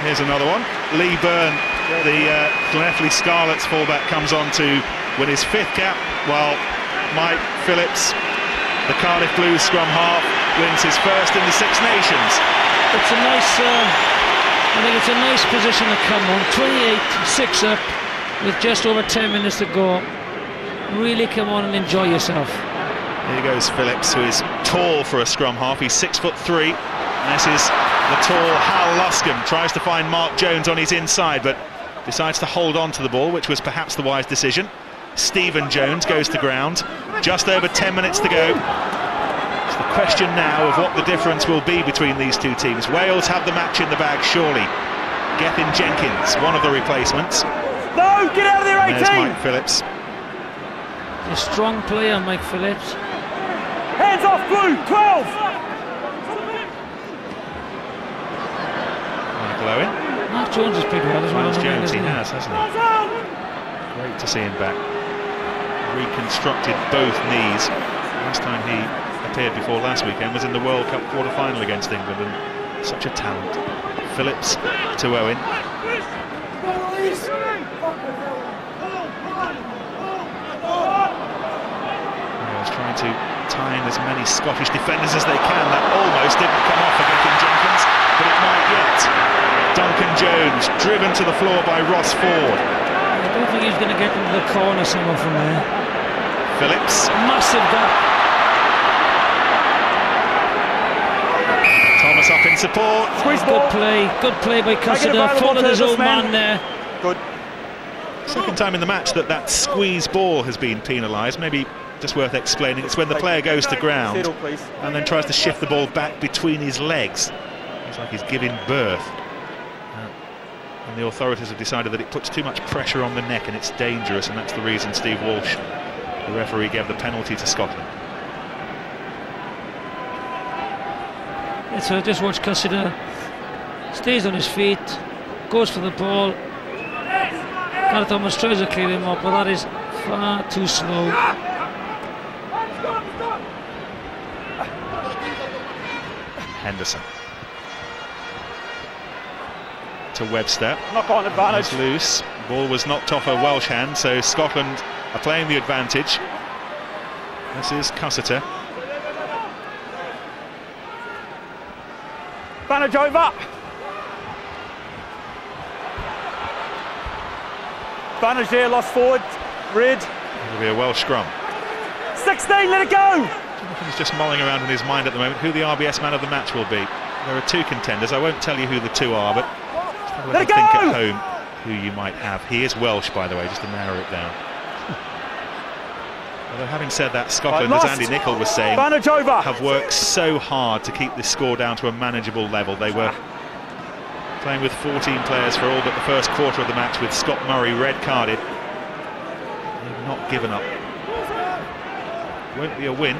Here's another one. Lee Byrne, the Glenelg Scarlets fullback, comes on to win his 5th cap, while Mike Phillips, the Cardiff Blues scrum half, wins his first in the Six Nations. It's a nice, I think it's a nice position to come on. 28-6 up with just over 10 minutes to go. Really come on and enjoy yourself. Here goes Phillips, who is tall for a scrum half. He's 6'3". And this is the tall Hal Luscombe. Tries to find Mark Jones on his inside, but decides to hold on to the ball, which was perhaps the wise decision. Stephen Jones goes to ground. Just over 10 minutes to go. It's the question now of what the difference will be between these two teams. Wales have the match in the bag, surely. Gethin Jenkins, one of the replacements. No, get out of there, 18! There's Mike Phillips. A strong player, Mike Phillips. Hands off, Blue, 12! Michael Owen. Mark Jones has played well as well. Miles Jones, he has, hasn't he? Great to see him back. Reconstructed both knees. Last time he appeared before last weekend was in the World Cup quarter-final against England, and such a talent. Phillips to Owen. Wales trying to tie in as many Scottish defenders as they can. That almost didn't come off for Gethin Jenkins, but it might yet. Duncan Jones driven to the floor by Ross Ford. I don't think he's going to get into the corner somewhere from there. Phillips. Massive gap. Thomas up in support. Good play by Cussida. Followed his old man there. Good. Second time in the match that squeeze ball has been penalised. Maybe just worth explaining. It's when the player goes to ground and then tries to shift the ball back between his legs. It's like he's giving birth. And the authorities have decided that it puts too much pressure on the neck and it's dangerous, and that's the reason Steve Walsh, the referee, gave the penalty to Scotland. So just watch Cussida. Stays on his feet, goes for the ball. Gareth Thomas tries to clear him up, but that is far too slow. Henderson to Webster. Knock on advantage. Loose. Ball was knocked off a Welsh hand, so Scotland are playing the advantage. This is Cussida. Advantage over. Advantage there, lost forward. Red. It'll be a Welsh scrum. 16, let it go! He's just mulling around in his mind at the moment who the RBS man of the match will be. There are two contenders. I won't tell you who the two are, but let it go! Think at home who you might have. He is Welsh, by the way, just to narrow it down. Although having said that, Scotland, as Andy Nicol was saying, have worked so hard to keep this score down to a manageable level. They were playing with 14 players for all but the first quarter of the match, with Scott Murray red-carded. They've not given up. Won't be a win,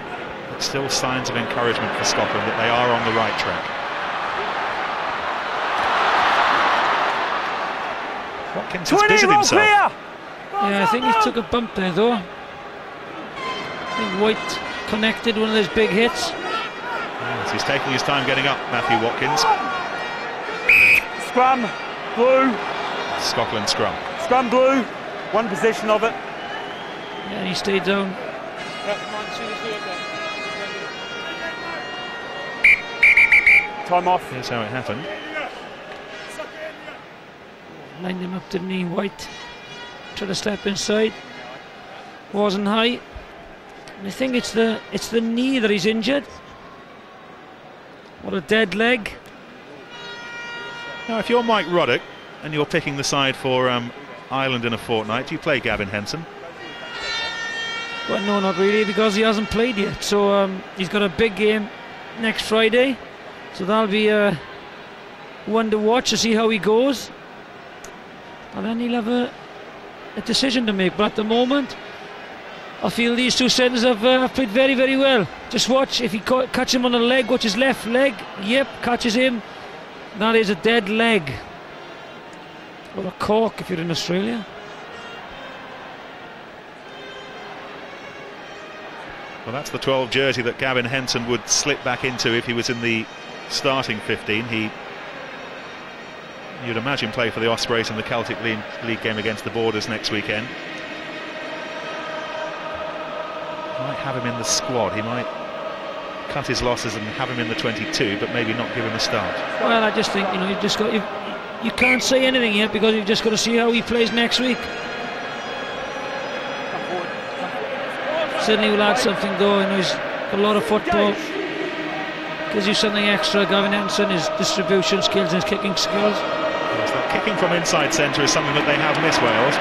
but still signs of encouragement for Scotland that they are on the right track. Watkins has busied himself. Yeah, I think he took a bump there though. I think White connected one of those big hits. Yes, he's taking his time getting up, Matthew Watkins. Scrum, Blue. Scotland scrum. Scrum, Blue. One possession of it. Yeah, he stayed down. Time off. Here's how it happened. Lined him up, didn't he? White tried to step inside. Wasn't high. And I think it's the knee that he's injured. What a dead leg. Now, if you're Mike Ruddock and you're picking the side for Ireland in a fortnight, do you play Gavin Henson? Well, no, not really, because he hasn't played yet. So he's got a big game next Friday. So that'll be one to watch to see how he goes. And then he'll have a decision to make. But at the moment, I feel these two centres have played very, very well. Just watch, if he catch him on the leg, watch his left leg. Yep, catches him. That is a dead leg. Or a cork if you're in Australia. Well, that's the 12 jersey that Gavin Henson would slip back into if he was in the starting 15. You'd imagine, play for the Ospreys in the Celtic League game against the Borders next weekend. might have him in the squad. He might cut his losses and have him in the 22, but maybe not give him a start. Well, I just think, you know, you can't say anything yet because you've just got to see how he plays next week. Certainly will add something though. You know, he's got a lot of football. Gives you something extra. Gavin Henderson, his distribution skills and his kicking skills. Yes, that kicking from inside centre is something that they have missed, Wales.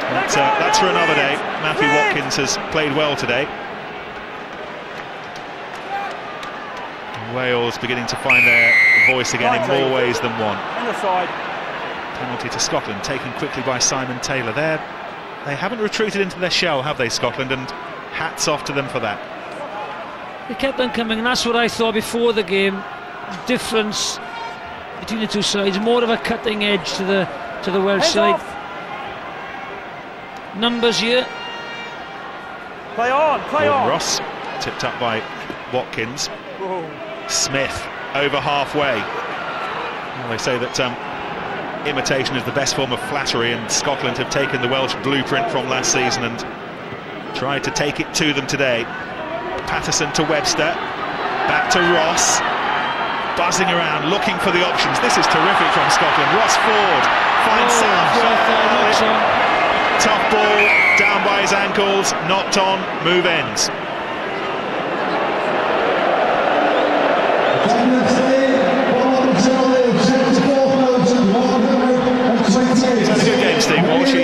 But, that's for another day. Matthew Watkins has played well today. Wales beginning to find their voice again in more ways than one. Penalty to Scotland, taken quickly by Simon Taylor. They haven't retreated into their shell, have they, Scotland? And hats off to them for that. They kept on coming, and that's what I thought before the game. Difference between the two sides, more of a cutting edge to the Welsh side. Numbers here. Play on, play on. Ross tipped up by Watkins. Smith over halfway. Well, they say that imitation is the best form of flattery, and Scotland have taken the Welsh blueprint from last season and tried to take it to them today. Patterson to Webster, back to Ross, buzzing around, looking for the options. This is terrific from Scotland. Ross Ford finds Southwell. Tough ball, down by his ankles, knocked on, move ends. He's had a good game, Steve Walsh. He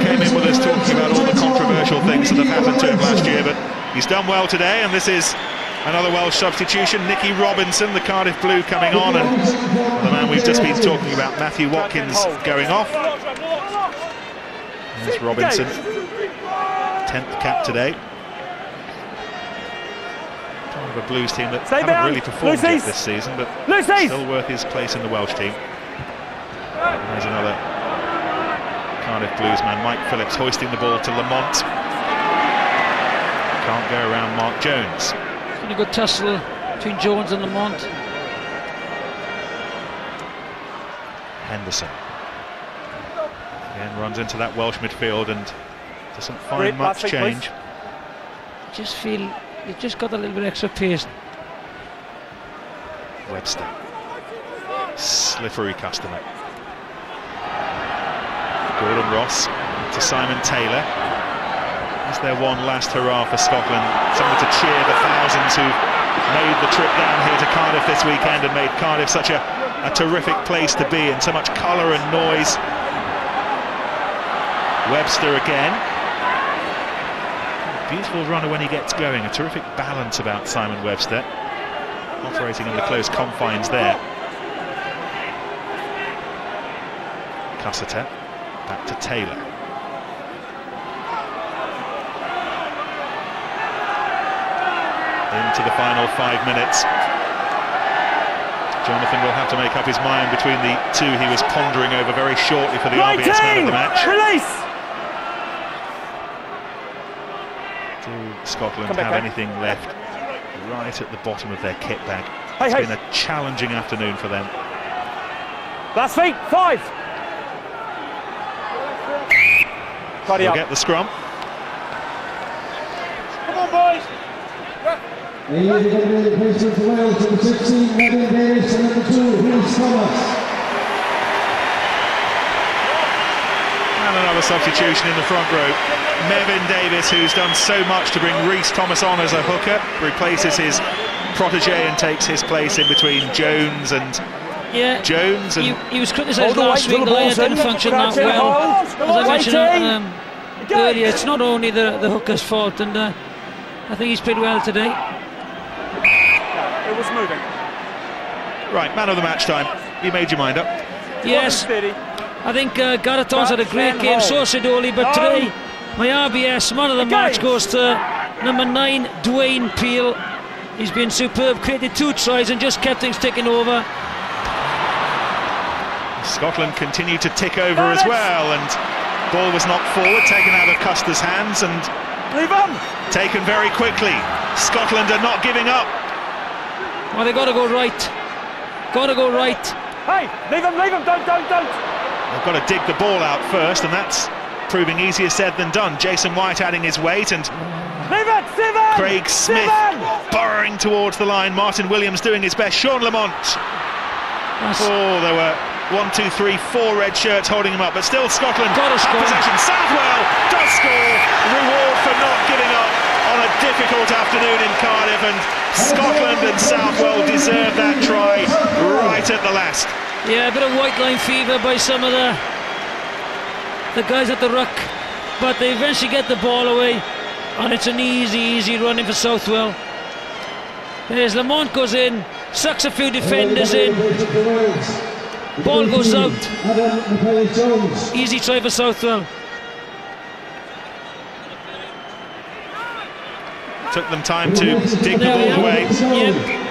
came in with us talking about all the controversial things that have happened to him last year, but he's done well today, and this is another Welsh substitution. Nicky Robinson, the Cardiff Blue, coming on, and the man we've just been talking about, Matthew Watkins, going off. There's Robinson, 10th cap today. Part of a Blues team that haven't really performed yet this season, but still worth his place in the Welsh team. And there's another Cardiff Blues man, Mike Phillips, hoisting the ball to Lamont. Can't go around Mark Jones. It's been a good tussle between Jones and Lamont. Henderson again runs into that Welsh midfield and doesn't find much change. I just feel you've just got a little bit extra pace. Webster, slippery customer. Gordon Ross to Simon Taylor. Is there one last hurrah for Scotland? Something to cheer the thousands who've made the trip down here to Cardiff this weekend and made Cardiff such a terrific place to be, and so much colour and noise. Webster again. Beautiful runner when he gets going. A terrific balance about Simon Webster. Operating in the close confines there. Cussiter. Back to Taylor. Into the final 5 minutes. Jonathan will have to make up his mind between the two he was pondering over very shortly for the RBS man of the match. Release! Do Scotland have anything left right at the bottom of their kit bag? It's been a challenging afternoon for them. Last feet, 5! We'll get the scrum. Come on, boys! And another substitution in the front row. Mevin Davis, who's done so much to bring Rhys Thomas on as a hooker, replaces his protege and takes his place in between Jones and Jones. And he was criticised last week. The line didn't function that well. As I mentioned earlier, it's not only the hooker's fault, and I think he's played well today. It was moving. Right, man of the match time. You made your mind up. Yes. I think Gareth Dons had a great game, so Sidoli, but today my RBS man of the match goes to number 9, Dwayne Peel. He's been superb, created 2 tries and just kept things ticking over. Scotland continued to tick over as well, and ball was knocked forward, taken out of Custer's hands and taken very quickly. Scotland are not giving up. Well, they got to go right. Got to go right. Hey, leave him, don't. They've got to dig the ball out first, and that's proving easier said than done. Jason White adding his weight, and leave it, Craig Smith burrowing towards the line. Martin Williams doing his best. Sean Lamont. Oh, there were 1, 2, 3, 4 red shirts holding him up, but still Scotland have possession. Southwell does score. Reward for not giving up on a difficult afternoon in Cardiff, and Scotland and Southwell deserve that try right at the last. Yeah, a bit of white line fever by some of the guys at the ruck, but they eventually get the ball away, and it's an easy running for Southwell. There's Lamont goes in, sucks a few defenders in, ball goes out. Easy try for Southwell. Took them time to dig the ball away. Yep.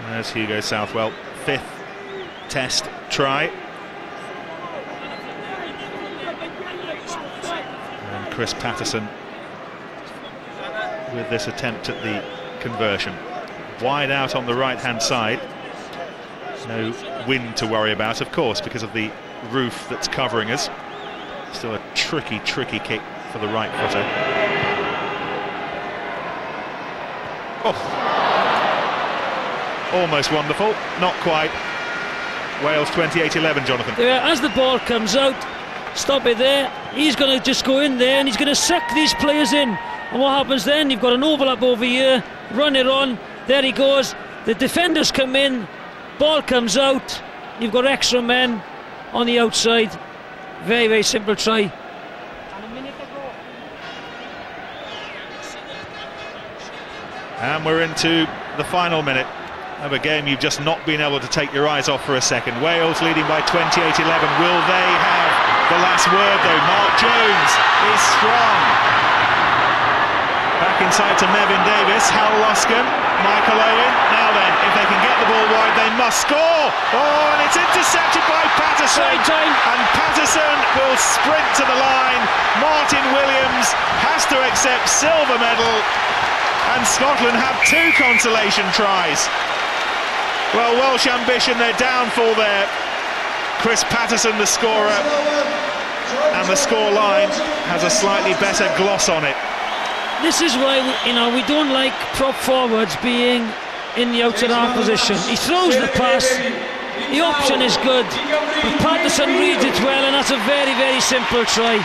There's Hugo Southwell, 5th test try. And Chris Patterson with this attempt at the conversion. Wide out on the right-hand side. No wind to worry about, of course, because of the roof that's covering us. Still a tricky kick for the right footer. Oh! Almost wonderful, not quite. Wales 28-11, Jonathan. Yeah, as the ball comes out, stop it there. He's going to just go in there and he's going to suck these players in. And what happens then? You've got an overlap over here, run it on, there he goes. The defenders come in, ball comes out, you've got extra men on the outside. Very simple try. And we're into the final minute of a game you've just not been able to take your eyes off for a second. Wales leading by 28-11. Will they have the last word though? Mark Jones is strong. Back inside to Mevin Davis, Hal Luscombe, Michael Owen. Now then, if they can get the ball wide, they must score. Oh, and it's intercepted by Patterson. And Patterson will sprint to the line. Martin Williams has to accept silver medal. And Scotland have 2 consolation tries. Well, Welsh ambition, their downfall there. Chris Patterson, the scorer, and the score line has a slightly better gloss on it. This is why we don't like prop forwards being in the outside half position. He throws the pass, the option is good, but Patterson reads it well, and that's a very simple try.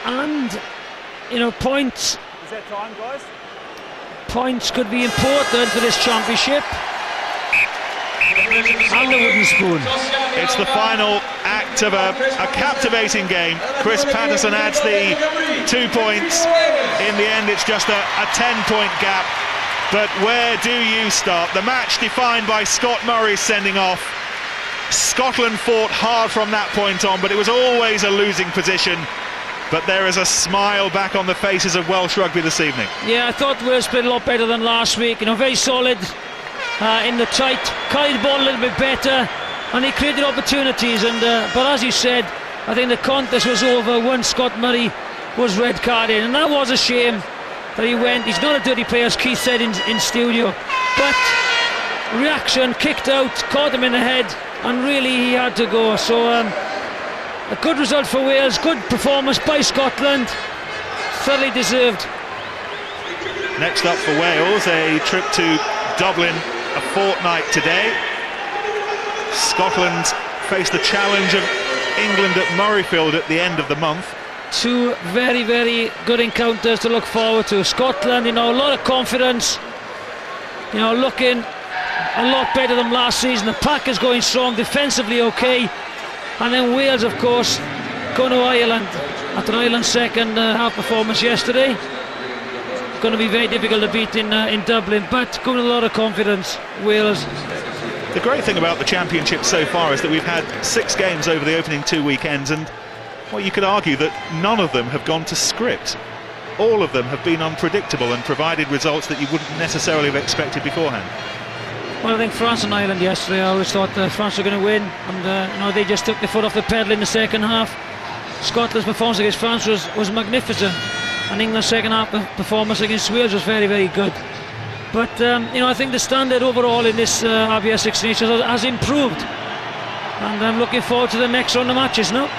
And points. Is that time, guys? Points could be important for this championship. And the wooden spoon. It's the final act of a captivating game. Chris Patterson adds the 2 points. In the end, it's just a 10-point gap. But where do you start? The match defined by Scott Murray's sending off. Scotland fought hard from that point on, but it was always a losing position. But there is a smile back on the faces of Welsh rugby this evening. Yeah, I thought Wales played a lot better than last week. Very solid in the tight, carried the ball a little bit better, and he created opportunities. But as you said, I think the contest was over once Scott Murray was red carded, and that was a shame that he went. He's not a dirty player, as Keith said in studio, but reaction, kicked out, caught him in the head, and really he had to go. So a good result for Wales, good performance by Scotland, thoroughly deserved. Next up for Wales, a trip to Dublin a fortnight today. Scotland face the challenge of England at Murrayfield at the end of the month. 2 very good encounters to look forward to. Scotland, a lot of confidence, looking a lot better than last season. The pack is going strong, defensively okay. And then Wales, of course, going to Ireland after Ireland's second half performance yesterday. Going to be very difficult to beat in Dublin, but going with a lot of confidence, Wales. The great thing about the championship so far is that we've had 6 games over the opening 2 weekends, and you could argue that none of them have gone to script. All of them have been unpredictable and provided results that you wouldn't necessarily have expected beforehand. Well, I think France and Ireland yesterday, I always thought France were going to win, and they just took the foot off the pedal in the second half. Scotland's performance against France was magnificent, and England's second half performance against Wales was very good. But you know, I think the standard overall in this RBS Six Nations has improved, and I'm looking forward to the next round of matches now.